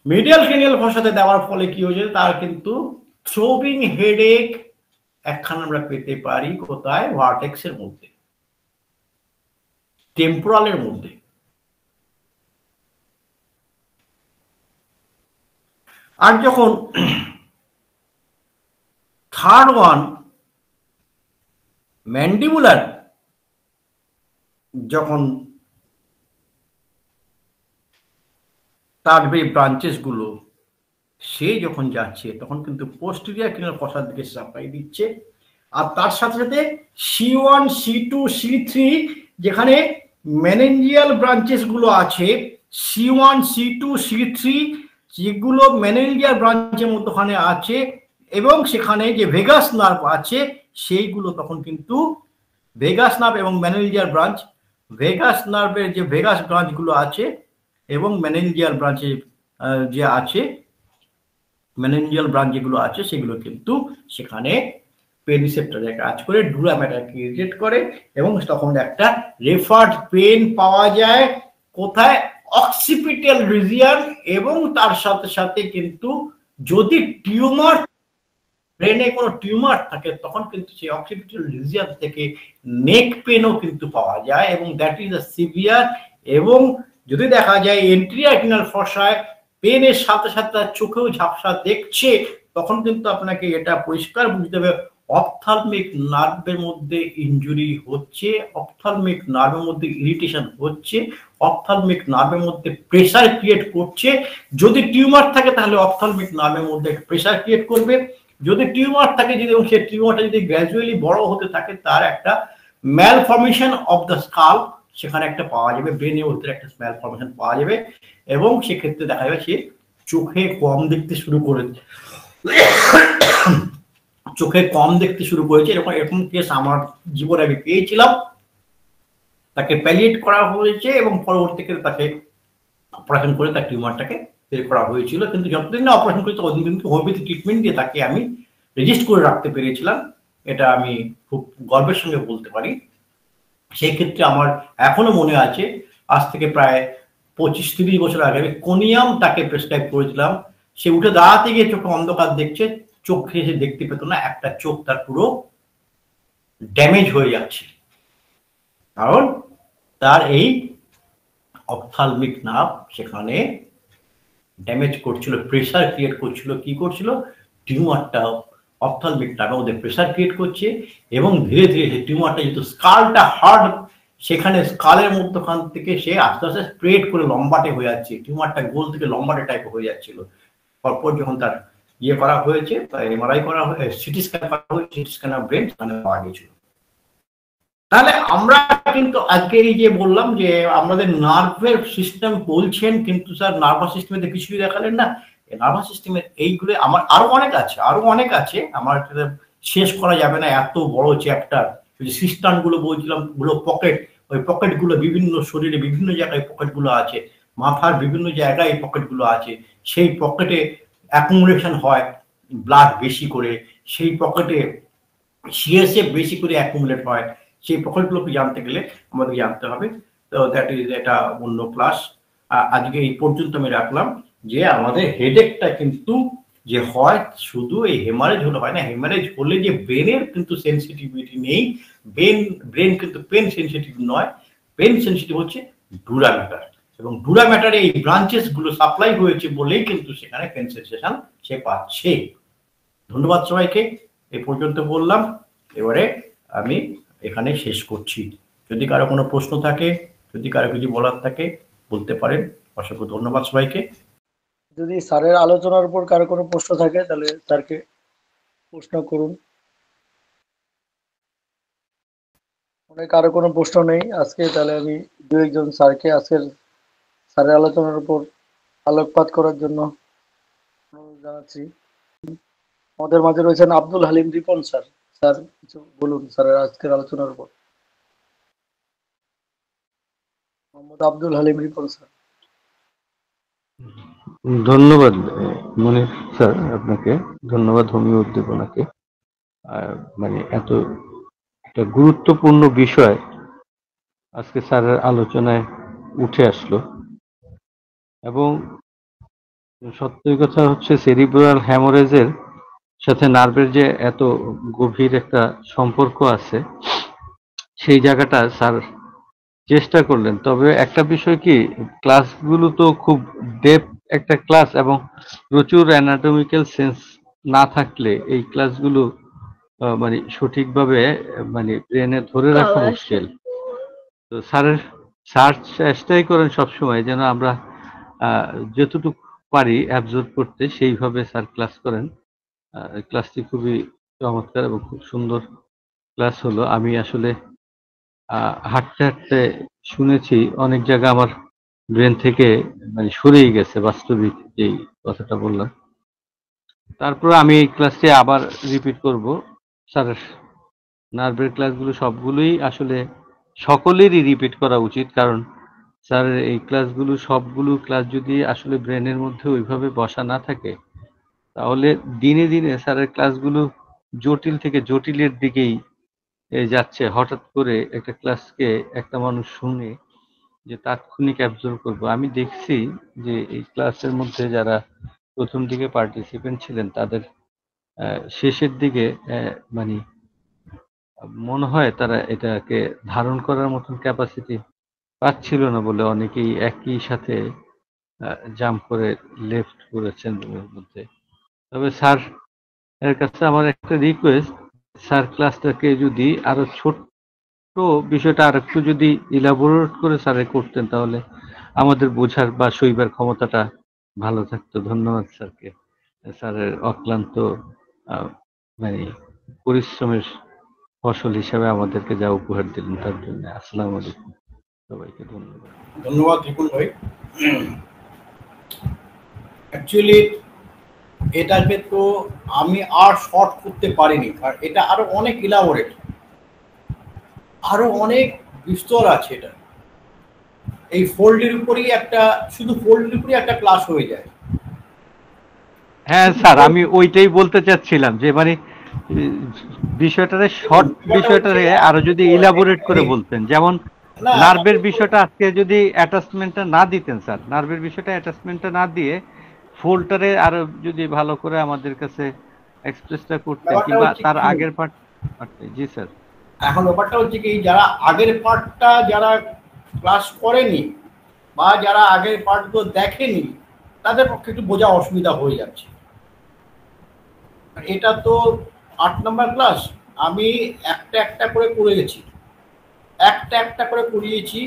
মিডিয়াল ক্রিনাল ফসাতে দেওয়ার ফলে কি হয়েছে, তার কিন্তু থ্রোবিং হেডেক একখানা আমরা পেতে পারি কোথায়, ভার্টেক্সের মধ্যে, টেম্পোরালের মধ্যে। আর যখন থার্ড ওয়ান ম্যান্ডিবুলার, যখন তার এই ব্রাঞ্চেস গুলো সে যখন যাচ্ছে, তখন কিন্তু পোস্টেরিয়র ক্রিনাল ফসার দিকে সাপ্লাই দিচ্ছে। আর তার সাথে সাথে C1, C2, C3 যেখানে মেনেঞ্জিয়াল ব্রাঞ্চেস গুলো আছে, C1, C2, C3 যেগুলো মেনেঞ্জিয়াল ব্রাঞ্চের মধ্যখানে আছে, এবং সেখানে যে ভেগাস নার্ভ আছে, সেইগুলো তখন কিন্তু ভেগাস নার্ভ এবং মেনেঞ্জিয়াল ব্রাঞ্চ, ভেগাস নার্ভের যে ভেগাস ব্রাঞ্চগুলো আছে এবং মেনেঞ্জিয়াল ব্রাঞ্চে যে আছে, মেনেঞ্জিয়াল ব্রাঞ্চ যেগুলো আছে, সেগুলো কিন্তু সেখানে পেন রিসেপ্টরে কাজ করে ডুরা ম্যাটারকে ইরিটেট করে, এবং তখন একটা রেফার্ড পেন পাওয়া যায় কোথায়, অক্সিপিটাল রিজিয়ন। এবং তার সাথে সাথে কিন্তু যদি টিউমার, ব্রেনে কোনো টিউমার থাকে, তখন কিন্তু সেই অক্সিপিটাল রিজিয়ন থেকে নেক পেনও কিন্তু পাওয়া যায়, এবং দ্যাট ইজ আ সিভিয়ার। এবং যদি দেখা যায় এন্টিরিয়র ক্রিনাল ফসায় পেনের সাথে সাথে তার চোখেও ঝাপসা দেখছে, তখন কিন্তু আপনাকে এটা পরিষ্কার বুঝতে হবে অপথ্যালমিক নার্ভের মধ্যে ইনজুরি হচ্ছে, অপথ্যালমিক নার্ভের মধ্যে ইরিটেশন হচ্ছে, অপথ্যালমিক নার্ভের মধ্যে প্রেসার ক্রিয়েট করছে। যদি টিউমার থাকে তাহলে অপথ্যালমিক নার্ভের মধ্যে প্রেসার ক্রিয়েট করবে। যদি টিউমার থাকে, যদি সেই টিউমারটা যদি গ্র্যাজুয়ালি বড় হতে থাকে, তার একটা ম্যালফরমেশন অফ দ্য স্কাল সেখানে একটা পাওয়া যাবে, ব্রেনের মধ্যে একটা ম্যালফরমেশন পাওয়া যাবে, এবং সেক্ষেত্রে দেখা যাবে সে চোখে কম দেখতে শুরু করেছে, এরকম কেস আমার জীবনে আমি পেয়েছিলাম। তাকে প্যালিয়েট করা হয়েছে এবং পরবর্তীকালে তাকে অপারেশন করে তার টিউমারটাকে বের করা হয়েছিল। কিন্তু যতদিন না অপারেশন করেছে ততদিন কিন্তু হোমিওপ্যাথি ট্রিটমেন্ট দিয়ে তাকে আমি রেজিস্ট করে রাখতে পেরেছিলাম, এটা আমি খুব গর্বের সঙ্গে বলতে পারি। সেই ক্ষেত্রে আমার এখনো মনে আছে, আজ থেকে প্রায় 25-30 বছর আগে আমি কোনিয়াম তাকে প্রেসক্রাইব করেছিলাম। সে উঠে দাঁড়াতে গিয়ে চোখে অন্ধকার দেখছে, চোখে সে দেখতে পেত না, একটা চোখ তার পুরো ড্যামেজ হয়ে যাচ্ছে, কারণ তার এই অপথ্যালমিক নার্ভ সেখানে ড্যামেজ করছিল, প্রেসার ক্রিয়েট করছিল। কি করছিল, টিউমারটা অপথ্যালমিক নার্ভের মধ্যে প্রেসার ক্রিয়েট করছে, এবং ধীরে ধীরে সেই টিউমারটা যেহেতু স্কালটা হার্ড, সেখানে স্কালের মধ্যখান থেকে সে আস্তে আস্তে স্প্রেড করে লম্বাটে হয়ে যাচ্ছে, টিউমারটা গোল থেকে লম্বাটে টাইপ হয়ে যাচ্ছিল। তারপর যখন তার ইয়ে করা হয়েছে, এমআরআই করা হয়েছে, সিটি স্ক্যান করা হয়েছে, সিটি স্ক্যান অফ ব্রেন, সেখানে পাওয়া গেছিল। তাহলে আমরা কিন্তু আজকে এই যে বললাম যে আমাদের নার্ভের সিস্টেম বলছেন, কিন্তু স্যার নার্ভাস সিস্টেমে কিছুই দেখালেন না। নার্ভাস সিস্টেমের এইগুলো আমার আরো অনেক আছে আমার শেষ করা যাবে না, এত বড় চ্যাপ্টার। সিস্টান গুলো বলছিলাম, গুলো পকেট, ওই পকেট গুলো বিভিন্ন শরীরে বিভিন্ন জায়গায় পকেট গুলো আছে, মাথার বিভিন্ন জায়গায় পকেট গুলো আছে। সেই পকেটে অ্যাকুমুলেশন হয় ব্লাড বেশি করে, সেই পকেটে সিএসএফ বেশি করে অ্যাকুমুলেট হয়। সেই পকেটগুলোকে জানতে গেলে আমাদের জানতে হবে। তো দ্যাট ইজ এটা অন্য ক্লাস। আজকে এই পর্যন্ত আমি রাখলাম যে আমাদের হেডেকটা কিন্তু যে হয় শুধু এই হেমারেজ হলে হয় না, হেমারেজ হলে যে ব্রেনের কিন্তু সেন্সিটিভিটি নেই, ব্রেন কিন্তু পেন সেন্সিটিভ নয়, পেন সেন্সিটিভ হচ্ছে ডুরা ম্যাটার, এবং ডুরা ম্যাটারে এই ব্রাঞ্চেস গুলো সাপ্লাই হয়েছে বলেই কিন্তু সেখানে পেন সেন্সেশন সে পাচ্ছে। ধন্যবাদ সবাইকে, এই পর্যন্ত বললাম, এবারে আমি এখানে শেষ করছি। যদি কারো কোনো প্রশ্ন থাকে, যদি কারো কিছু বলার থাকে বলতে পারেন। অসংখ্য ধন্যবাদ সবাইকে। যদি স্যারের আলোচনার উপর কারো কোনো প্রশ্ন থাকে তাহলে স্যারকে প্রশ্ন করুন। কারো কোনো প্রশ্ন নেই আজকে, তাহলে আমি দু একজন স্যারকে আজকের স্যারের আলোচনার উপর আলোকপাত করার জন্য অনুরোধ জানাচ্ছি। আমাদের মাঝে রয়েছেন আব্দুল হালিম রিপন স্যার। স্যার কিছু বলুন স্যারের আজকের আলোচনার উপর। মোহাম্মদ আব্দুল হালিম রিপন স্যার। ধন্যবাদ মনির স্যার, আপনাকে ধন্যবাদ, হোমিও উদ্দীপনাকে। মানে এত একটা গুরুত্বপূর্ণ বিষয় আজকে স্যারের আলোচনায় উঠে আসলো, এবং সত্যি কথা হচ্ছে সেরিব্রাল হ্যামোরেজের সাথে নার্ভের যে এত গভীর একটা সম্পর্ক আছে, সেই জায়গাটা স্যার চেষ্টা করলেন। তবে একটা বিষয় কি, ক্লাসগুলো তো খুব ডেপথ একটা ক্লাস, এবং প্রচুর অ্যানাটমিক্যাল সেন্স না থাকলে এই ক্লাসগুলো মানে সঠিকভাবে মানে ব্রেনে ধরে রাখা মুশকিল। তো স্যার চেষ্টাই করেন সবসময় যেন আমরা যতটুকু পারি অ্যাবজর্ব করতে, সেইভাবে স্যার ক্লাস করেন। ক্লাসটি খুবই চমৎকার এবং খুব সুন্দর ক্লাস হলো। আমি আসলে হাঁটতে হাঁটতে শুনেছি, অনেক জায়গা আমার ব্রেন থেকে মানে সরেই গেছে, বাস্তবিক যেই কথাটা বললাম। তারপর আমি এই ক্লাসটি আবার রিপিট করব। স্যারের নার্ভের ক্লাসগুলো সবগুলোই আসলে সকলেরই রিপিট করা উচিত, কারণ স্যারের এই ক্লাসগুলো সবগুলো ক্লাস যদি আসলে ব্রেনের মধ্যে ওইভাবে বসা না থাকে, তাহলে দিনে দিনে স্যারের ক্লাসগুলো জটিল থেকে জটিলের দিকেই যাচ্ছে। হঠাৎ করে একটা ক্লাসকে একটা মানুষ শুনে যে তাৎক্ষণিক অ্যাবজর্ব করবো, আমি দেখছি যে এই ক্লাসের মধ্যে যারা প্রথম দিকে পার্টিসিপেন্ট ছিলেন তাদের শেষের দিকে মানে মনে হয় তারা এটাকে ধারণ করার মতন ক্যাপাসিটি পাচ্ছিল না বলে অনেকেই একই সাথে জাম্প করে লেফট করেছেন রুমের মধ্যে। তবে স্যার এর কাছে আমার একটা রিকোয়েস্ট, স্যার ক্লাসটাকে যদি আরো ছোট্ট বিষয়টা আর একটু যদি ইলাবোরেট করে স্যারে করতেন, তাহলে আমাদের বোঝার বা সইবার ক্ষমতাটা ভালো থাকতো। ধন্যবাদ স্যারকে, স্যারের অক্লান্ত মানে পরিশ্রমের ফসল হিসাবে আমাদেরকে যা উপহার দিলেন তার জন্য। আসসালামু আলাইকুম সবাইকে, ধন্যবাদ। ধন্যবাদ রিপুন ভাই। অ্যাকচুয়ালি এটাকে তো আমি আর শর্ট করতে পারিনি, কারণ এটা আরো অনেক ইলাবোরেট, আরো অনেক বিস্তর আছে। এটা এই ফোল্ডের উপরই একটা, শুধু ফোল্ডের উপরই একটা ক্লাস হয়ে যায়। হ্যাঁ স্যার, আমি ওইটাই বলতে চাচ্ছিলাম যে মানে বিষয়টারে শর্ট বিষয়টারে আরো যদি ইলাবোরেট করে বলতেন, যেমন নার্ভের বিষয়টা আজকে যদি অ্যাটাচমেন্টটা না দিতেন স্যার, নার্ভের বিষয়টা অ্যাটাচমেন্টটা না দিয়ে ফোল্ডারে আরো যদি ভালো করে আমাদের কাছে এক্সপ্রেসটা করতেন, কিংবা তার আগের পার্ট। জি স্যার। এখন ব্যাপারটা হচ্ছে কি, যারা আগের পার্টটা যারা ক্লাস করেনি বা যারা আগের পার্টগুলো দেখেনি, তাদের পক্ষে একটু বোঝা অসুবিধা হয়ে যাচ্ছে। এটা তো 8 নম্বর ক্লাস, আমি একটা একটা করে করে গেছি, একটা একটা করে করিয়েছি।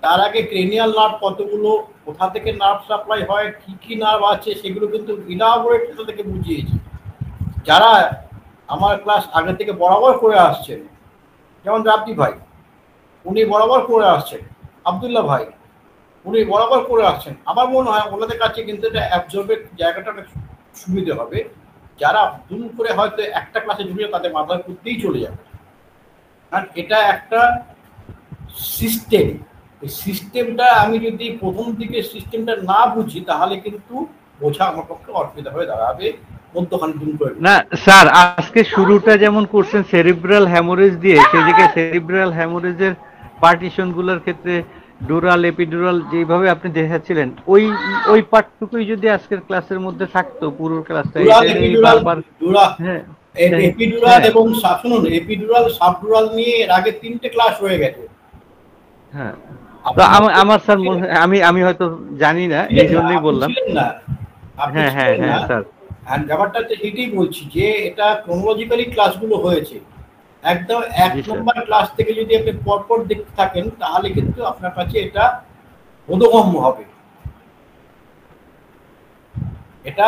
তার আগে ক্রেনিয়াল নার্ভ কতগুলো, কোথা থেকে নার্ভ সাপ্লাই হয়, কি কি নার্ভ আছে, সেগুলো কিন্তু ইলাবোরেট থেকে বুঝিয়েছি। যারা আমার ক্লাস আগে থেকে বরাবর করে আসছেন, যেমন রাব্দি ভাই, উনি বরাবর করে আসছেন, আব্দুল্লাহ ভাই উনি বরাবর করে আসছেন। আমার মনে হয় ওনাদের কাছে কিন্তু এটা অ্যাবজর্বের জায়গাটা অনেক সুবিধে হবে। যারা দুম করে হয়তো একটা ক্লাসে ঢুকে তাদের মাথার করতেই চলে যাবে, কারণ এটা একটা সিস্টেম। এই সিস্টেমটা আমি যদি প্রথম দিকে সিস্টেমটা না বুঝি তাহলে কিন্তু বোঝা আমার পক্ষে অসুবিধা হয়ে দাঁড়াবে মধ্যখানে দুম করে। না স্যার, আজকে শুরুটা যেমন করছেন সেরিব্রাল হ্যামোরেজ দিয়ে, সেই জায়গায় সেরিব্রাল হ্যামোরেজের পার্টিশন গুলোর ক্ষেত্রে ডুরাল এপিডুরাল যেভাবে আপনি দেখাচ্ছিলেন, ওই পার্টটুকুই যদি আজকের ক্লাসের মধ্যে থাকতো, পুরো ক্লাসটা বারবার হ্যাঁ এপিডুরাল এবং শুনুন, এপিডুরাল সাবডুরাল নিয়ে এর আগে 3টে ক্লাস হয়ে গেছে। হ্যাঁ, তো আমার স্যার আমি হয়তো জানি না, এই জন্যই বললাম। হ্যাঁ হ্যাঁ হ্যাঁ স্যার, ব্যাপারটা সেটাই বলছি যে এটা ক্রোনোলজিক্যালি ক্লাসগুলো হয়েছে। একদম 1 নম্বর ক্লাস থেকে যদি আপনি পরপর দেখতে থাকেন তাহলে কিন্তু আপনার কাছে এটা বোধগম্য হবে। এটা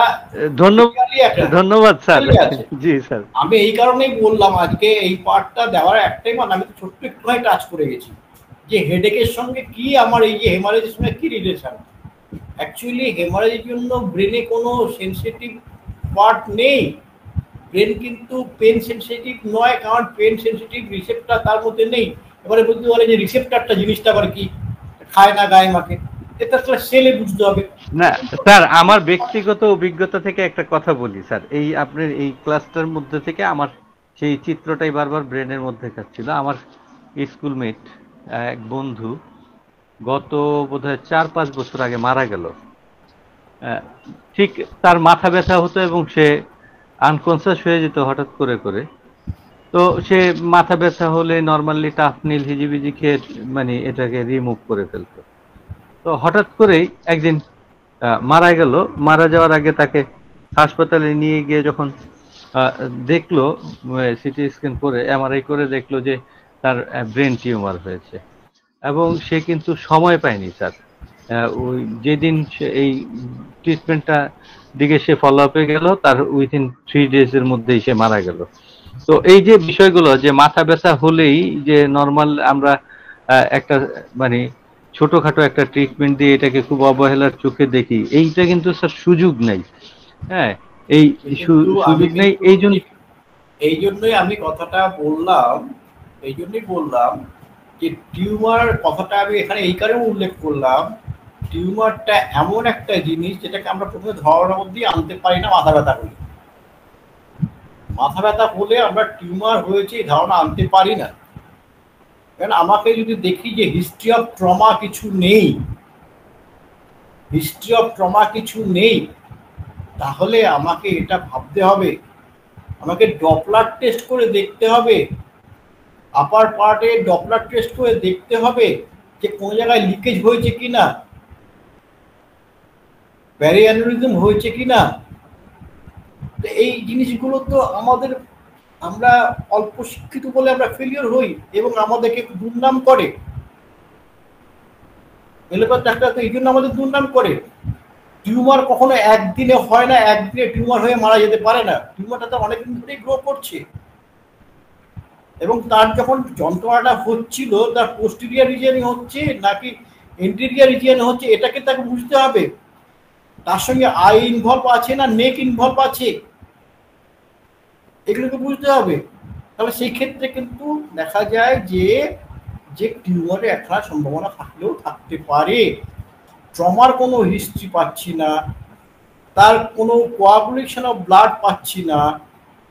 ধন্যবাদ স্যার। জি স্যার, আমি এই কারণেই বললাম আজকে এই পার্টটা দেওয়ার একটাই মানে আমি ছোট্ট একটুখানি টাচ করে গেছি যে হেডেকের সঙ্গে কি আমার এই যে হেমারেজের সঙ্গে কি রিলেশন। অ্যাকচুয়ালি হেমারেজের জন্য ব্রেনে কোনো সেন্সিটিভ পার্ট নেই। ব্রেন কিন্তু পেন সেন্সিটিভ নয়, কারণ পেন সেন্সিটিভ রিসেপ্টর তার মধ্যে নেই। এবারে বলতে বলে যে রিসেপ্টরটা জিনিসটা আবার কি, খায় না গায়ে মাকে, এটা আসলে সেলে বুঝতে হবে। না স্যার, আমার ব্যক্তিগত অভিজ্ঞতা থেকে একটা কথা বলি স্যার, এই আপনার এই ক্লাসটার মধ্যে থেকে আমার সেই চিত্রটাই বারবার ব্রেনের মধ্যে কাটছিল। আমার স্কুলমেট এক বন্ধু গত বোধহয় 4-5 বছর আগে মারা গেল। ঠিক তার মাথা ব্যথা হতো এবং সে আনকনসিয়াস হয়ে যেত হঠাৎ করে করে। তো সে মাথা ব্যথা হলে নর্মালি টাফনিল হিজিবিজি খেয়ে মানে এটাকে রিমুভ করে ফেলতো। তো হঠাৎ করেই একদিন মারা গেল। মারা যাওয়ার আগে তাকে হাসপাতালে নিয়ে গিয়ে যখন দেখলো, সিটি স্ক্যান করে এমআরআই করে দেখলো যে তার ব্রেন টিউমার হয়েছে, এবং সে কিন্তু সময় পায়নি স্যার। ওই যেদিন এই ট্রিটমেন্টটা দিকে সে ফলো আপে গেল, তার উইথিন 3 days এর মধ্যেই সে মারা গেল। তো এই যে বিষয়গুলো, যে মাথা ব্যথা হলেই যে নর্মাল আমরা একটা মানে ছোটখাটো একটা ট্রিটমেন্ট দিয়ে এটাকে খুব অবহেলার চোখে দেখি, এইটা কিন্তু স্যার সুযোগ নেই। হ্যাঁ, এই সুযোগ নেই। এই জন্যই আমি কথাটা বললাম, এই জন্যই বললাম যে টিউমার কথাটা আমি এখানে এই কারণে উল্লেখ করলাম। টিউমারটা এমন একটা জিনিস যেটাকে আমরা প্রথমে ধারণার মধ্যে আনতে পারি না। মাথা ব্যথা হলে, মাথা ব্যথা হলে আমরা টিউমার হয়েছে এই ধারণা আনতে পারি না। কারণ আমাকে যদি দেখি যে হিস্ট্রি অফ ট্রমা কিছু নেই, হিস্ট্রি অফ ট্রমা কিছু নেই, তাহলে আমাকে এটা ভাবতে হবে, আমাকে ডপলার টেস্ট করে দেখতে হবে, আপার পার্টে ডপলার টেস্ট করে দেখতে হবে যে কোন জায়গায় লিকেজ হয়েছে কিনা, প্যারিঅ্যানুরিজম হয়েছে কিনা। তো এই জিনিসগুলো তো আমাদের, আমরা অল্প শিক্ষিত বলে আমরা ফেলিওর হই এবং আমাদেরকে দুর্নাম করে। এলাকার ডাক্তার তো এই জন্য আমাদের দুর্নাম করে। টিউমার কখনো একদিনে হয় না, একদিনে টিউমার হয়ে মারা যেতে পারে না। টিউমারটা তো অনেকদিন ধরেই গ্রো করছে, এবং তার যখন যন্ত্রণাটা হচ্ছিল তার পোস্টেরিয়ার রিজিয়নে হচ্ছে নাকি এন্টেরিয়ার রিজিয়নে হচ্ছে, এটাকে তাকে বুঝতে হবে। তার সঙ্গে আই ইনভলভ আছে না নেক ইনভলভ আছে, এগুলোকে বুঝতে হবে। তবে সেই ক্ষেত্রে কিন্তু দেখা যায় যে টিউমারে একটা সম্ভাবনা থাকলেও থাকতে পারে। ট্রমার কোনো হিস্ট্রি পাচ্ছি না, তার কোনো কোয়াগুলেশন অফ ব্লাড পাচ্ছি না,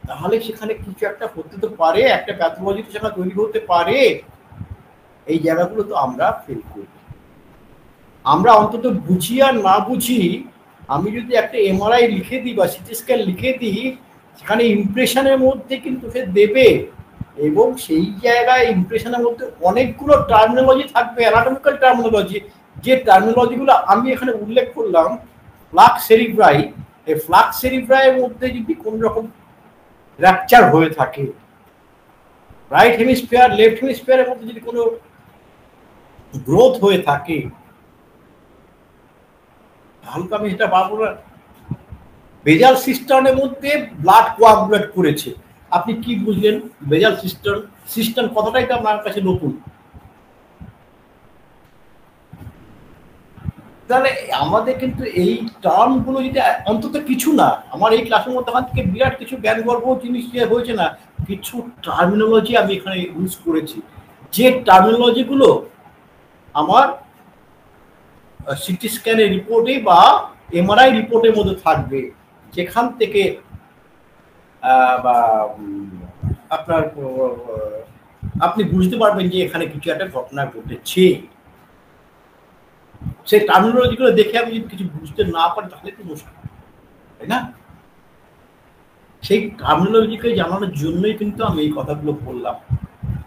তাহলে সেখানে কিছু একটা হতে তো পারে, একটা প্যাথোলজি তো সেখানে তৈরি হতে পারে। এই জায়গাগুলো তো আমরা ফেল করি। আমরা অন্তত বুঝি আর না বুঝি, আমি যদি একটা এমআরআই লিখে দিই বা সিটি স্ক্যান লিখে দিই, সেখানে ইমপ্রেশনের মধ্যে কিন্তু সে দেবে, এবং সেই জায়গায় ইমপ্রেশনের মধ্যে অনেকগুলো টার্মিনোলজি থাকবে, অ্যানাটমিক্যাল টার্মিনোলজি। যে টার্মিনোলজিগুলো আমি এখানে উল্লেখ করলাম, ফ্লাক্স সেরিব্রাই, এই ফ্লাক্স সেরিব্রাইয়ের মধ্যে যদি কোন রকম ফ্র্যাকচার হয়ে থাকে, রাইট হেমিস্ফিয়ার লেফট হেমিস্ফিয়ারের মধ্যে যদি কোনো গ্রোথ হয়ে থাকে, তাহলে তো আমি এটা পারবো না। বেজাল সিস্টেমের মধ্যে ব্লাড কোয়াগুলেট করেছে, আপনি কি বুঝলেন? বেজাল সিস্টেম কথাটাই তো আমার কাছে নতুন। তাহলে আমাদের কিন্তু এই টার্মগুলো যদি অন্তত কিছু না, আমার এই ক্লাসের মধ্যে আমার থেকে বিরাট কিছু জ্ঞান গর্ব জিনিস হয়েছে না, কিছু টার্মিনোলজি আমি এখানে ইউজ করেছি, যে টার্মিনোলজিগুলো আমার সিটি স্ক্যানের রিপোর্টে বা এমআরআই রিপোর্টের মধ্যে থাকবে, যেখান থেকে বা আপনার আপনি বুঝতে পারবেন যে এখানে কিছু একটা ঘটনা ঘটেছে। সেই টার্মিনোলজিগুলো দেখে আমি যদি কিছু বুঝতে না পারি তাহলে তো মুশকিল, তাই না? সেই টার্মিনোলজিকে জানানোর জন্যই কিন্তু আমি এই কথাগুলো বললাম,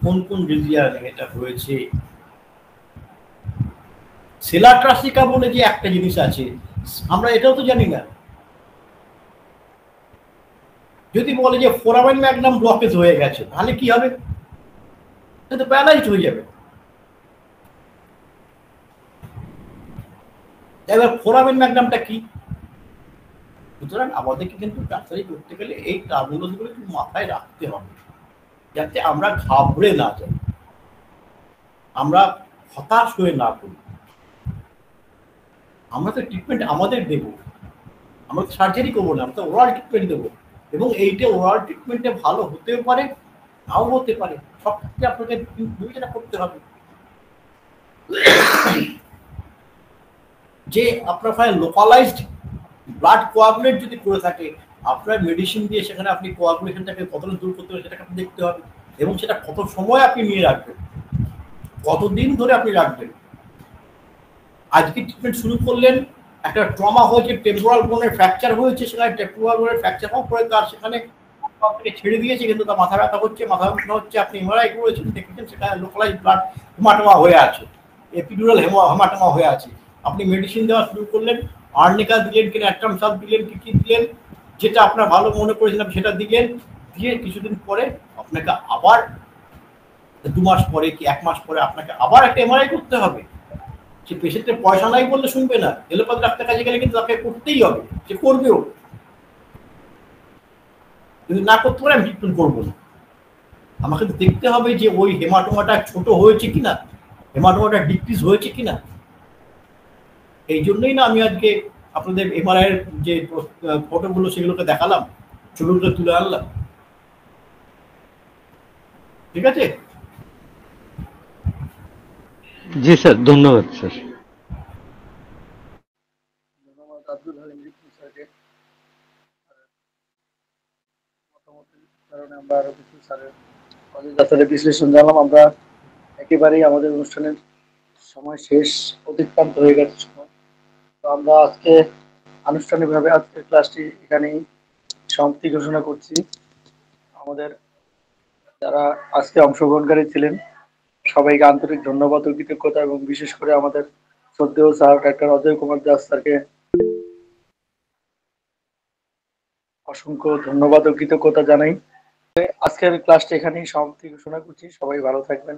কোন কোন রিজিয়নে এটা হয়েছে। সেলা ট্রাসিকা বলে যে একটা জিনিস আছে, আমরা এটাও তো জানি না। যদি বলে যে ফোরামেন ম্যাগনাম ব্লকেজ হয়ে গেছে, তাহলে কি হবে? তো প্যারালাইজড হয়ে যাবে। এবার ফোরামেন ম্যাগনামটা কি? সুতরাং আমাদেরকে কিন্তু ডাক্তারি করতে গেলে এই টার্মিনোলজিগুলো একটু মাথায় রাখতে হবে, যাতে আমরা ঘাবড়ে না যাই, আমরা হতাশ হয়ে না করি। আমরা তো ট্রিটমেন্ট আমাদের দেবো, আমরা তো সার্জারি করবো না, আমরা তো ওরাল ট্রিটমেন্ট দেবো, এবং এইটা ওরাল ট্রিটমেন্টে ভালো হতেও পারে, নাও হতে পারে। সব ক্ষেত্রে আপনাকে বিবেচনা করতে হবে যে আপনার ওখানে লোকালাইজড ব্লাড কোয়াগুলেট যদি করে থাকে, আপনার মেডিসিন দিয়ে সেখানে আপনি কোয়াগুলেশনটাকে কতটা দূর করতে হবে সেটাকে আপনি দেখতে হবে, এবং সেটা কত সময় আপনি নিয়ে রাখবেন, কতদিন ধরে আপনি রাখবেন। আজকে ট্রিটমেন্ট শুরু করলেন, একটা ট্রমা হয়েছে, টেম্পোরাল বোনের ফ্র্যাকচার হয়েছে, সেখানে টেম্পোরাল বোনের ফ্র্যাকচার হওয়ার পরে তার সেখানে থেকে ছেড়ে দিয়েছে, কিন্তু তার মাথা ব্যথা হচ্ছে, মাথা ব্যথা হচ্ছে, আপনি এমআরআই করেছেন, দেখেছেন সেখানে লোকালাইজ ব্লাড হেমাটোমা হয়ে আছে, এপিডুরাল হেমাটোমা হয়ে আছে। আপনি মেডিসিন দেওয়া শুরু করলেন, আর্নিকা দিলেন, কি অ্যাট্রাম সাব দিলেন, কি কি দিলেন, যেটা আপনার ভালো মনে করেছিলাম সেটা দিলেন, দিয়ে কিছুদিন পরে আপনাকে আবার 2 মাস পরে কি 1 মাস পরে আপনাকে আবার একটা এমআরআই করতে হবে। সে পেশেন্টের পয়সা নাই বললে শুনবে না, এলোপ্যাথি ডাক্তার কাছে গেলে কিন্তু তাকে করতেই হবে, সে করবেও। যদি না করতে পারে আমি ট্রিটমেন্ট করবো না। আমাকে তো দেখতে হবে যে ওই হেমাটোমাটা ছোট হয়েছে কিনা, হেমাটোমাটা ডিক্রিজ হয়েছে কিনা। এই জন্যই না আমি আজকে আপনাদের এমআরআই এর যে ফটোগুলো সেগুলোকে দেখালাম, ছবিগুলো তুলে আনলাম। ঠিক আছে? জি স্যার, ধন্যবাদ স্যার। ধন্যবাদ আব্দুল হালিম রিপন স্যারকে। মতামতের কারণে আমরা আরো কিছু স্যারের স্যারের বিশ্লেষণ জানলাম। আমরা একেবারেই আমাদের অনুষ্ঠানের সময় শেষ, অতিক্রান্ত হয়ে গেছে সময়। তো আমরা আজকে আনুষ্ঠানিকভাবে আজকের ক্লাসটি এখানেই সমাপ্তি ঘোষণা করছি। আমাদের যারা আজকে অংশগ্রহণকারী ছিলেন সবাইকে আন্তরিক ধন্যবাদ ও কৃতজ্ঞতা, এবং বিশেষ করে আমাদের শ্রদ্ধেয় স্যার ডাক্তার অজয় কুমার দাস স্যারকে অসংখ্য ধন্যবাদ ও কৃতজ্ঞতা জানাই। আজকের ক্লাসটা এখানেই সমাপ্তি ঘোষণা করছি। সবাই ভালো থাকবেন।